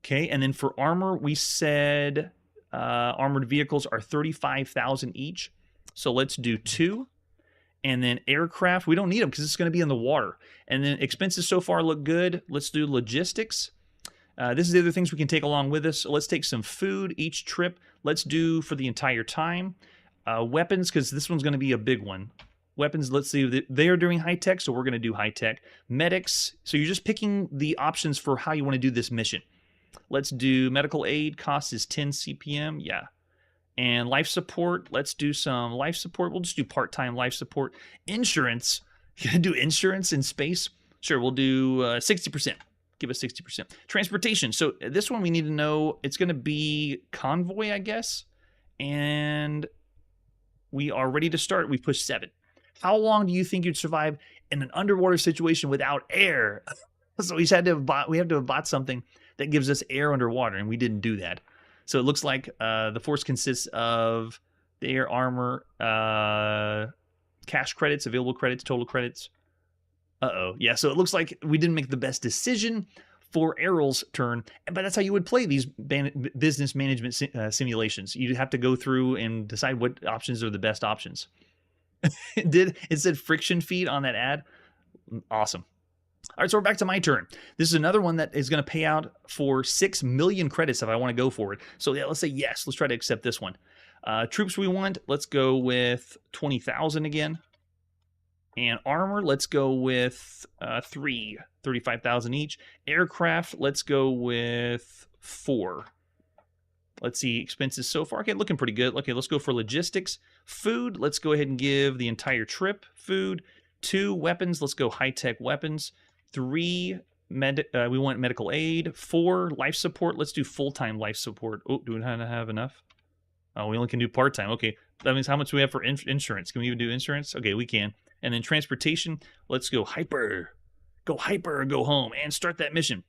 Okay, and then for armor, we said armored vehicles are 35,000 each. So let's do 2. And then aircraft, we don't need them because it's going to be in the water. And then expenses so far look good. Let's do logistics. This is the other things we can take along with us. So let's take some food each trip. Let's do for the entire time. Weapons, because this one's going to be a big one. Weapons, let's see. They are doing high tech, so we're going to do high tech. Medics, so you're just picking the options for how you want to do this mission. Let's do medical aid. Cost is 10 CPM. Yeah. And life support, let's do some life support. We'll just do part-time life support. Insurance, You gonna do insurance in space? Sure, we'll do 60%. Give us 60%. Transportation. So this one we need to know. It's going to be convoy, I guess. And we are ready to start. We push 7. How long do you think you'd survive in an underwater situation without air? So we have to have bought something that gives us air underwater, and we didn't do that. So it looks like the force consists of the air armor, cash credits, available credits, total credits. Yeah, so it looks like we didn't make the best decision for Errol's turn, but that's how you would play these business management simulations. You'd have to go through and decide what options are the best options. It said friction feed on that ad? Awesome. All right, so we're back to my turn. This is another one that is going to pay out for 6 million credits if I want to go for it. So yeah, let's say yes. Let's try to accept this one. Troops we want, let's go with 20,000 again. And armor, let's go with 35,000 each. Aircraft, let's go with 4. Let's see, expenses so far. Okay, looking pretty good. Okay, let's go for logistics. Food, let's go ahead and give the entire trip food. 2 weapons, let's go high-tech weapons. 3, we want medical aid. 4, life support, let's do full-time life support. Oh, do we not have enough? Oh, we only can do part-time. Okay, that means how much do we have for insurance? Can we even do insurance? Okay, we can. And then transportation, let's go hyper. Go hyper, go home, and start that mission.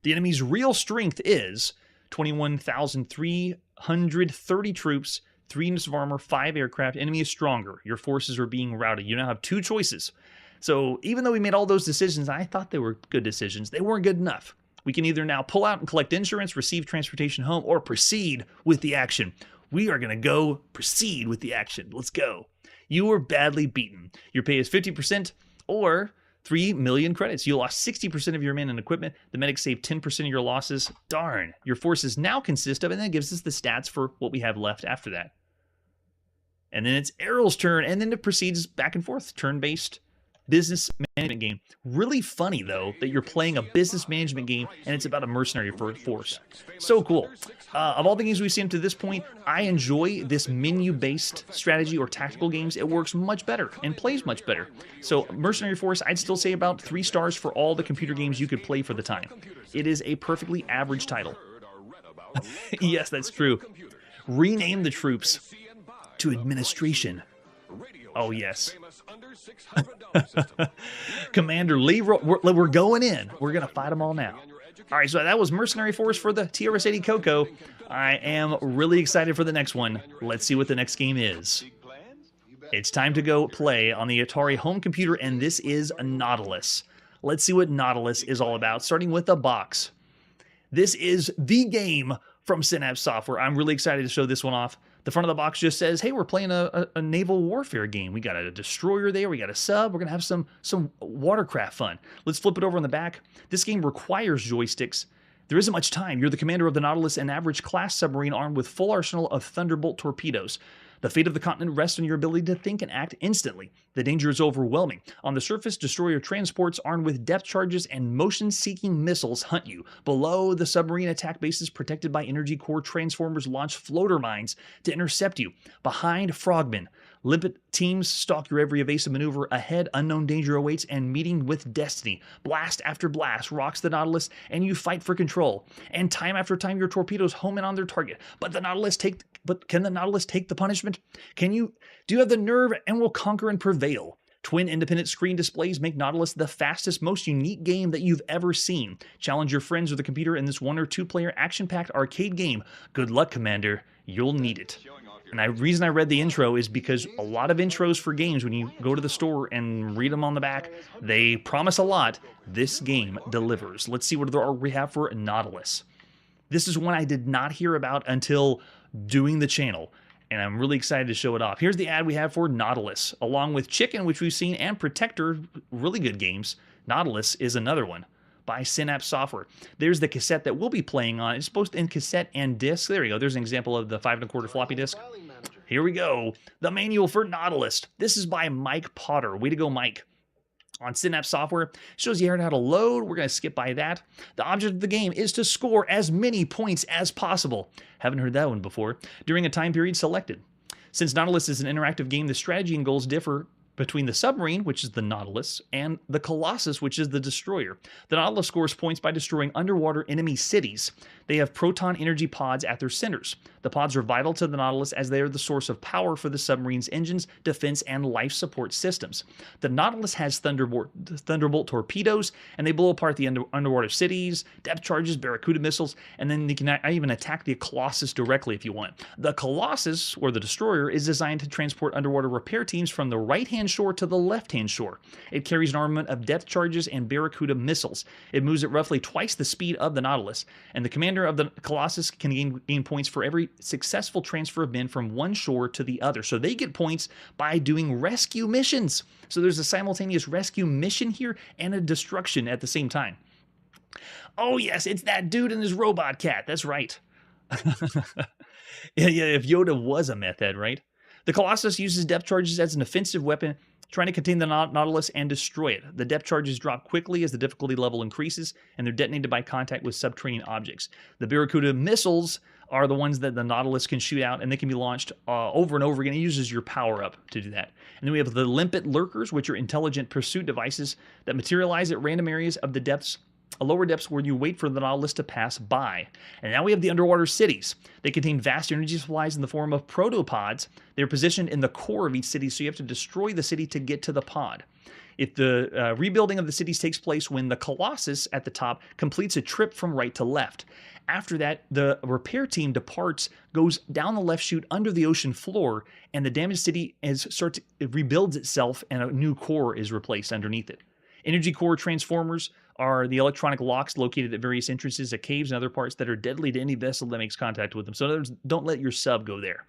The enemy's real strength is 21,330 troops, 3 units of armor, 5 aircraft. Enemy is stronger. Your forces are being routed. You now have 2 choices. So even though we made all those decisions, I thought they were good decisions. They weren't good enough. We can either now pull out and collect insurance, receive transportation home, or proceed with the action. We are going to go proceed with the action. Let's go. You were badly beaten. Your pay is 50% or 3 million credits. You lost 60% of your men and equipment. The medics saved 10% of your losses. Darn. Your forces now consist of, and then it gives us the stats for what we have left after that. And then it's Errol's turn, and then it proceeds back and forth. Turn-based business management game. Really funny, though, that you're playing a business management game, and it's about a mercenary force. So cool. Of all the games we've seen to this point, I enjoy this menu-based strategy or tactical games. It works much better and plays much better. So Mercenary Force, I'd still say about 3 stars for all the computer games you could play for the time. It is a perfectly average title. Yes, that's true. Rename the troops to administration. Oh, yes. Commander Leroy, we're going in. We're going to fight them all now. All right, so that was Mercenary Force for the TRS-80 Coco. I am really excited for the next one. Let's see what the next game is. It's time to go play on the Atari home computer, and this is Nautilus. Let's see what Nautilus is all about, starting with the box. This is the game from Synapse Software. I'm really excited to show this one off. The front of the box just says, hey, we're playing a naval warfare game. We got a destroyer there. We got a sub. We're going to have some watercraft fun. Let's flip it over on the back. This game requires joysticks. There isn't much time. You're the commander of the Nautilus, an average class submarine armed with full arsenal of Thunderbolt torpedoes. The fate of the continent rests on your ability to think and act instantly. The danger is overwhelming. On the surface, destroyer transports armed with depth charges and motion-seeking missiles hunt you. Below, the submarine attack bases protected by energy core transformers launch floater mines to intercept you. Behind, frogmen. Limpet teams stalk your every evasive maneuver. Ahead, unknown danger awaits, and meeting with destiny. Blast after blast rocks the Nautilus, and you fight for control. And time after time, your torpedoes home in on their target. But can the Nautilus take the punishment? Do you have the nerve and will conquer and prevail? Twin independent screen displays make Nautilus the fastest, most unique game that you've ever seen. Challenge your friends or the computer in this 1 or 2 player action-packed arcade game. Good luck, Commander. You'll need it. And the reason I read the intro is because a lot of intros for games, when you go to the store and read them on the back, they promise a lot. This game delivers. Let's see what we have for Nautilus. This is one I did not hear about until doing the channel, and I'm really excited to show it off. Here's the ad we have for Nautilus, along with Chicken, which we've seen, and Protector, really good games. Nautilus is another one by Synapse Software. There's the cassette that we'll be playing on. It's both in cassette and disc. There we go. There's an example of the 5 1/4 floppy disk. Here we go. The manual for Nautilus. This is by Mike Potter. Way to go, Mike. On Synapse Software, shows you how to load. We're going to skip by that. The object of the game is to score as many points as possible. Haven't heard that one before. During a time period selected. Since Nautilus is an interactive game, the strategy and goals differ between the submarine, which is the Nautilus, and the Colossus, which is the destroyer. The Nautilus scores points by destroying underwater enemy cities. They have proton energy pods at their centers. The pods are vital to the Nautilus as they are the source of power for the submarine's engines, defense, and life support systems. The Nautilus has Thunderbolt torpedoes, and they blow apart the underwater cities, depth charges, Barracuda missiles, and then they can even attack the Colossus directly if you want. The Colossus, or the destroyer, is designed to transport underwater repair teams from the right-hand shore to the left-hand shore. It carries an armament of depth charges and Barracuda missiles. It moves at roughly twice the speed of the Nautilus, and the commander of the Colossus can gain points for every successful transfer of men from one shore to the other. So they get points by doing rescue missions. So there's a simultaneous rescue mission here and a destruction at the same time. Oh yes, it's that dude and his robot cat. That's right. Yeah, if Yoda was a meth head, right? The Colossus uses depth charges as an offensive weapon, trying to contain the Nautilus and destroy it. The depth charges drop quickly as the difficulty level increases, and they're detonated by contact with subterranean objects. The Barracuda missiles are the ones that the Nautilus can shoot out, and they can be launched over and over again. It uses your power-up to do that. And then we have the Limpet Lurkers, which are intelligent pursuit devices that materialize at random areas of the depths, lower depths where you wait for the Nautilus to pass by. And now we have the underwater cities. They contain vast energy supplies in the form of protopods. They're positioned in the core of each city, so you have to destroy the city to get to the pod. If the rebuilding of the cities takes place when the Colossus at the top completes a trip from right to left. After that, the repair team departs, goes down the left chute under the ocean floor, and the damaged city rebuilds itself, and a new core is replaced underneath it. Energy core transformers are the electronic locks located at various entrances at caves and other parts that are deadly to any vessel that makes contact with them. So in other words, don't let your sub go there.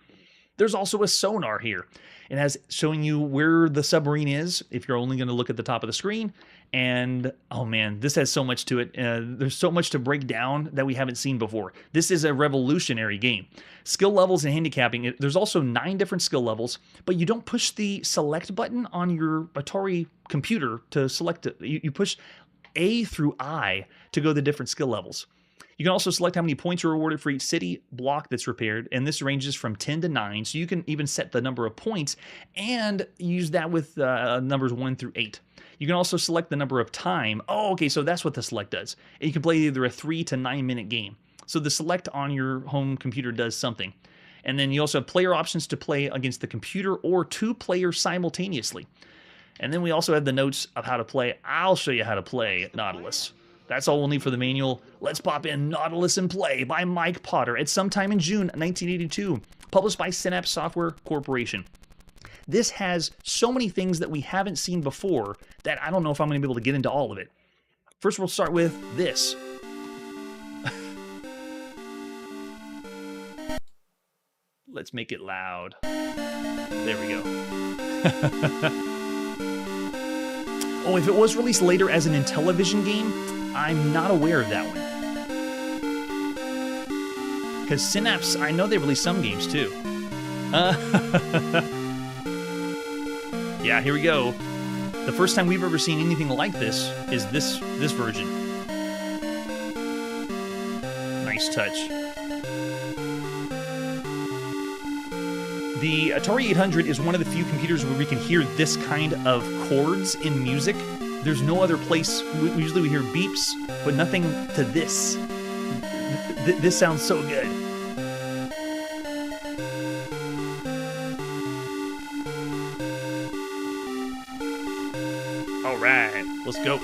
There's also a sonar here. It has showing you where the submarine is if you're only going to look at the top of the screen. And oh man, this has so much to it. There's so much to break down that we haven't seen before. This is a revolutionary game. Skill levels and handicapping. There's also 9 different skill levels, but you don't push the select button on your Atari computer to select it. You push A through I to go the different skill levels. You can also select how many points are awarded for each city block that's repaired, and this ranges from 10 to 9, so you can even set the number of points and use that with numbers 1 through 8. You can also select the number of time. Oh, okay, so that's what the select does. And you can play either a 3 to 9 minute game. So the select on your home computer does something. And then you also have player options to play against the computer or 2 players simultaneously. And then we also have the notes of how to play. I'll show you how to play Nautilus. That's all we'll need for the manual. Let's pop in Nautilus and Play by Mike Potter at sometime in June 1982, published by Synapse Software Corporation. This has so many things that we haven't seen before that I don't know if I'm going to be able to get into all of it. First, we'll start with this. Let's make it loud. There we go. Oh, if it was released later as an Intellivision game, I'm not aware of that one. Because Synapse, I know they released some games too. Yeah, here we go. The first time we've ever seen anything like this is this version. Nice touch. The Atari 800 is one of the few computers where we can hear this kind of chords in music. There's no other place. Usually we hear beeps, but nothing to this. This sounds so good. All right, let's go.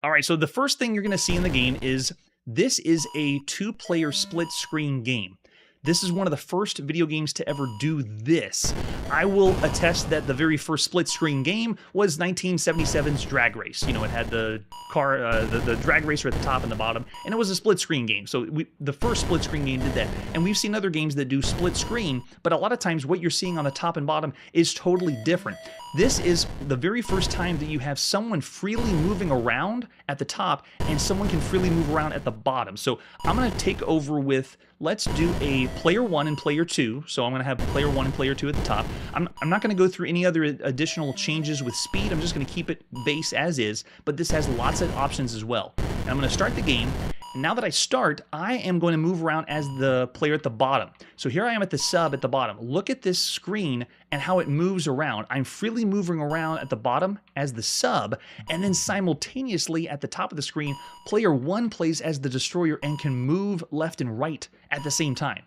All right, so the first thing you're going to see in the game is this is a 2-player split-screen game. This is one of the first video games to ever do this. I will attest that the very first split-screen game was 1977's Drag Race. You know, it had the car, the drag racer at the top and the bottom, and it was a split-screen game. So the first split-screen game did that. And we've seen other games that do split-screen, but a lot of times what you're seeing on the top and bottom is totally different. This is the very first time that you have someone freely moving around at the top and someone can freely move around at the bottom. So I'm going to take over with, let's do a player 1 and player 2. So I'm going to have player 1 and player 2 at the top. I'm not going to go through any other additional changes with speed. I'm just going to keep it base as is, but this has lots of options as well. And I'm going to start the game, And now that I start, I am going to move around as the player at the bottom. So here I am at the sub at the bottom. Look at this screen and how it moves around. I'm freely moving around at the bottom as the sub, and then simultaneously at the top of the screen, player 1 plays as the destroyer and can move left and right at the same time.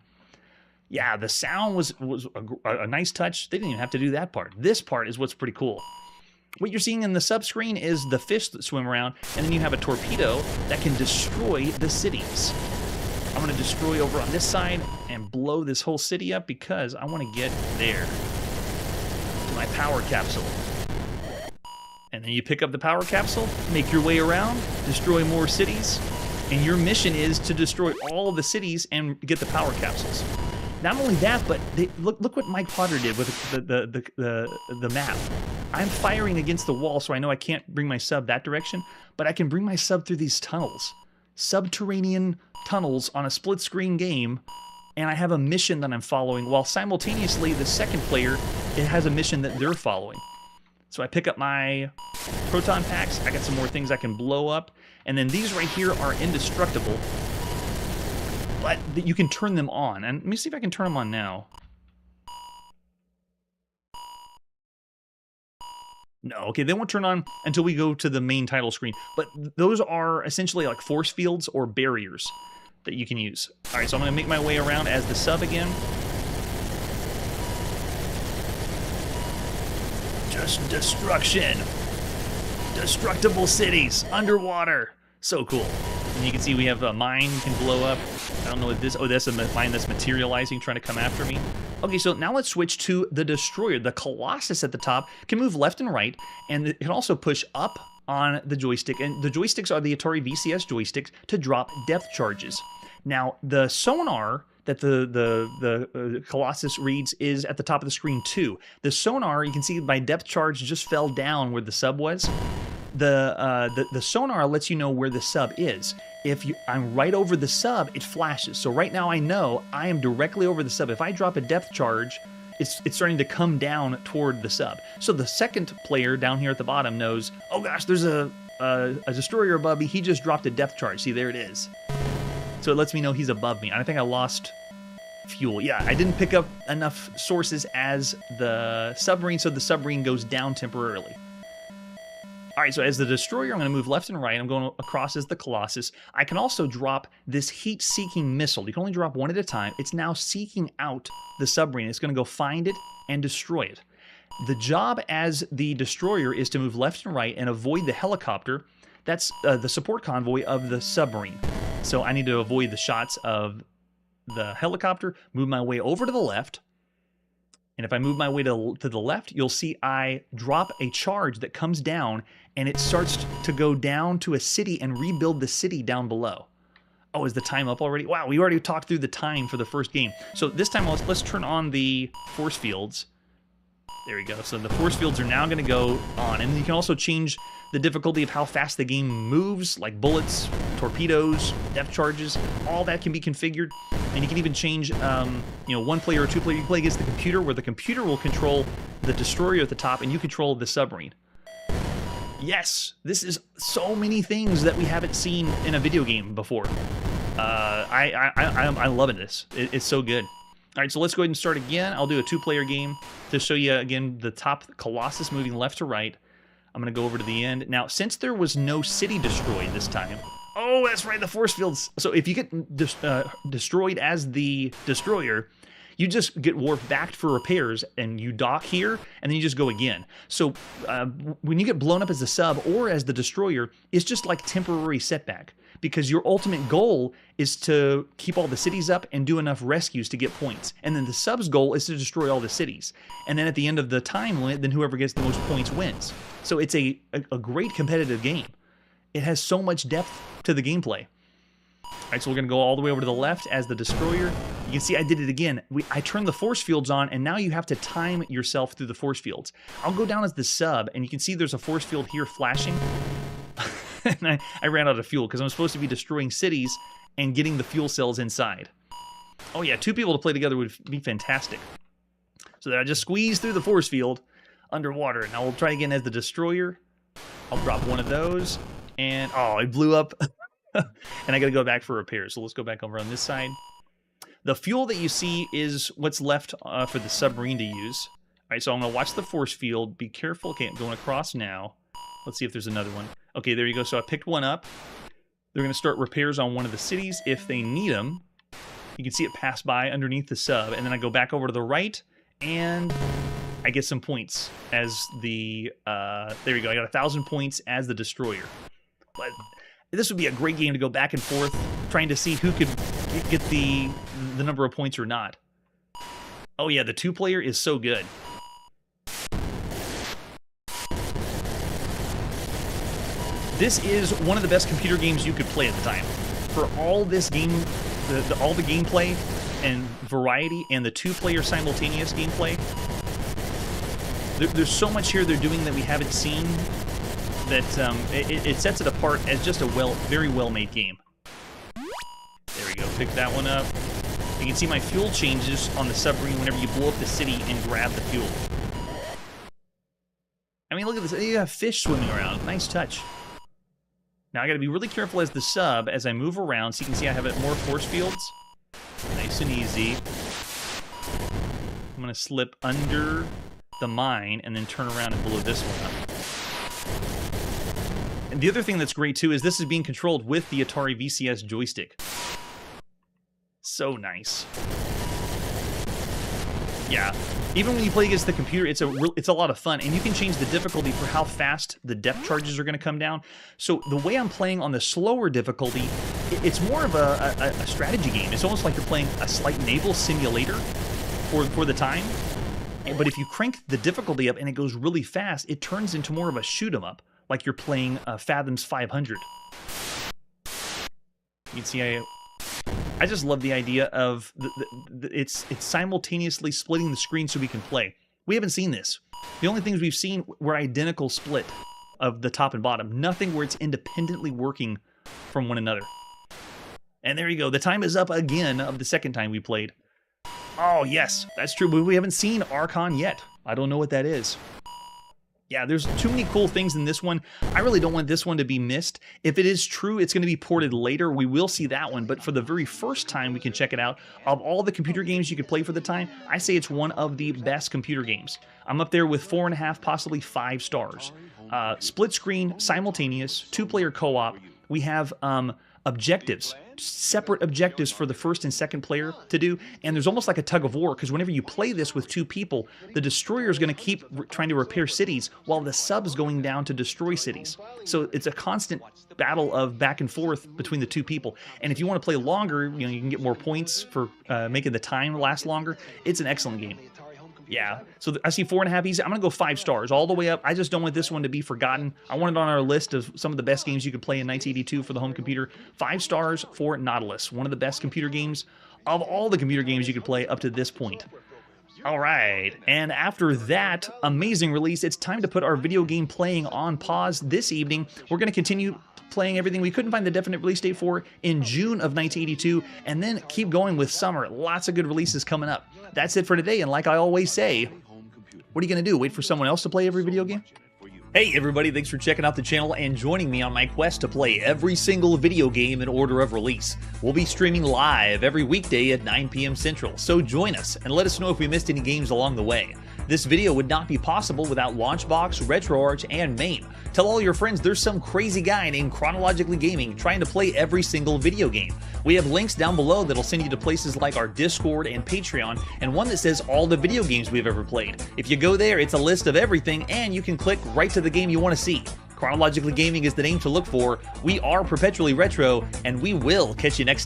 Yeah, the sound was a nice touch. They didn't even have to do that part. This part is what's pretty cool. What you're seeing in the sub screen is the fish that swim around, and then you have a torpedo that can destroy the cities. I'm going to destroy over on this side and blow this whole city up because I want to get there to my power capsule. And then you pick up the power capsule, make your way around, destroy more cities, and your mission is to destroy all of the cities and get the power capsules. Not only that, but look what Mike Potter did with the map. I'm firing against the wall, so I know I can't bring my sub that direction, but I can bring my sub through these tunnels. Subterranean tunnels on a split-screen game, and I have a mission that I'm following, while simultaneously the second player, it has a mission that they're following. So I pick up my proton packs, I got some more things I can blow up, and then these right here are indestructible, but you can turn them on. And let me see if I can turn them on now. No, okay, they won't turn on until we go to the main title screen. But those are essentially like force fields or barriers that you can use. All right, so I'm going to make my way around as the sub again. Just destruction. Destructible cities underwater. So cool. And you can see we have a mine you can blow up. I don't know what this... Oh, that's a mine that's materializing, trying to come after me. Okay, so now let's switch to the destroyer. The Colossus at the top can move left and right, and it can also push up on the joystick. And the joysticks are the Atari VCS joysticks to drop depth charges. Now, the sonar that the Colossus reads is at the top of the screen too. The sonar, you can see my depth charge just fell down where the sub was. The sonar lets you know where the sub is. If I'm right over the sub, it flashes. So right now I know I am directly over the sub. If I drop a depth charge, it's starting to come down toward the sub. So the second player down here at the bottom knows, oh gosh, there's a destroyer above me. He just dropped a depth charge. See, there it is. So it lets me know he's above me. And I think I lost fuel. Yeah, I didn't pick up enough sources as the submarine, so the submarine goes down temporarily. All right, so as the destroyer, I'm going to move left and right. I'm going across as the Colossus. I can also drop this heat-seeking missile. You can only drop one at a time. It's now seeking out the submarine. It's going to go find it and destroy it. The job as the destroyer is to move left and right and avoid the helicopter. That's the support convoy of the submarine. So I need to avoid the shots of the helicopter, move my way over to the left. And if I move my way to the left, you'll see I drop a charge that comes down, and it starts to go down to a city and rebuild the city down below. Oh, is the time up already? Wow, we already talked through the time for the first game. So this time, let's turn on the force fields. There we go. So the force fields are now going to go on. And you can also change the difficulty of how fast the game moves, like bullets, torpedoes, depth charges. All that can be configured. And you can even change, one player or two player. You can play against the computer, where the computer will control the destroyer at the top, and you control the submarine. Yes, this is so many things that we haven't seen in a video game before. I'm loving this. It's so good. All right, so let's go ahead and start again. I'll do a two-player game to show you, again, the top Colossus moving left to right. I'm going to go over to the end. Now, since there was no city destroyed this time... Oh, that's right, the force fields. So if you get destroyed as the destroyer, you just get warped back for repairs, and you dock here, and then you just go again. So when you get blown up as the sub or as the destroyer, it's just like temporary setback, because your ultimate goal is to keep all the cities up and do enough rescues to get points. And then the sub's goal is to destroy all the cities. And then at the end of the time limit, then whoever gets the most points wins. So it's a great competitive game. It has so much depth to the gameplay. All right, so we're going to go all the way over to the left as the destroyer. You can see I did it again. I turned the force fields on, and now you have to time yourself through the force fields. I'll go down as the sub, and you can see there's a force field here flashing. And I ran out of fuel because I'm supposed to be destroying cities and getting the fuel cells inside. Oh yeah, two people to play together would be fantastic. So then I just squeeze through the force field underwater. Now we'll try again as the destroyer. I'll drop one of those. And, oh, it blew up And I got to go back for repairs. So let's go back over on this side. The fuel that you see is what's left for the submarine to use. All right, so I'm going to watch the force field. Be careful. Okay, I'm going across now. Let's see if there's another one. Okay, there you go. So I picked one up. They're going to start repairs on one of the cities if they need them. You can see it pass by underneath the sub. And then I go back over to the right, and I get some points as the... there you go. I got 1,000 points as the destroyer. But this would be a great game to go back and forth, trying to see who could get the number of points or not. Oh yeah, the 2-player is so good. This is one of the best computer games you could play at the time. For all this game, all the gameplay and variety, and the 2-player simultaneous gameplay, there's so much here they're doing that we haven't seen that it sets it apart as just a very well-made game. There we go. Pick that one up. You can see my fuel changes on the submarine whenever you blow up the city and grab the fuel. I mean, look at this. You have fish swimming around. Nice touch. Now I got to be really careful as the sub as I move around. So you can see I have more force fields. Nice and easy. I'm going to slip under the mine and then turn around and blow this one up. And the other thing that's great too is this is being controlled with the Atari VCS joystick. So nice. Yeah, even when you play against the computer, it's a lot of fun, and you can change the difficulty for how fast the depth charges are going to come down. So the way I'm playing on the slower difficulty, it's more of a strategy game. It's almost like you're playing a slight naval simulator for the time. But if you crank the difficulty up and it goes really fast, it turns into more of a shoot 'em up, like you're playing Fathoms 500. You can see I just love the idea of it's simultaneously splitting the screen so we can play. We haven't seen this. The only things we've seen were identical split of the top and bottom. Nothing where it's independently working from one another. And there you go. The time is up again of the second time we played. Oh, yes, that's true. But we haven't seen Archon yet. I don't know what that is. Yeah, there's too many cool things in this one. I really don't want this one to be missed. If it is true it's going to be ported later, we will see that one. But for the very first time we can check it out. Of all the computer games you could play for the time, I say it's one of the best computer games. I'm up there with 4.5, possibly 5 stars. Split screen, simultaneous, 2-player co-op. We have objectives, separate objectives for the first and second player to do, and there's almost like a tug of war, because whenever you play this with 2 people, the destroyer is going to keep trying to repair cities while the sub's going down to destroy cities. So it's a constant battle of back and forth between the 2 people. And if you want to play longer, you know, you can get more points for making the time last longer. It's an excellent game. Yeah, so I see 4.5 easy. I'm going to go 5 stars all the way up. I just don't want this one to be forgotten. I want it on our list of some of the best games you could play in 1982 for the home computer. 5 stars for Nautilus, one of the best computer games of all the computer games you could play up to this point. All right, and after that amazing release, it's time to put our video game playing on pause this evening. We're going to continue playing everything we couldn't find the definite release date for in June of 1982, and then keep going with summer. Lots of good releases coming up. That's it for today, and like I always say, what are you going to do? Wait for someone else to play every video game? Hey everybody, thanks for checking out the channel and joining me on my quest to play every single video game in order of release. We'll be streaming live every weekday at 9 p.m. Central, so join us and let us know if we missed any games along the way. This video would not be possible without Launchbox, RetroArch, and MAME. Tell all your friends there's some crazy guy named Chronologically Gaming trying to play every single video game. We have links down below that'll send you to places like our Discord and Patreon, and one that says all the video games we've ever played. If you go there, it's a list of everything, and you can click right to the game you want to see. Chronologically Gaming is the name to look for. We are perpetually retro, and we will catch you next time.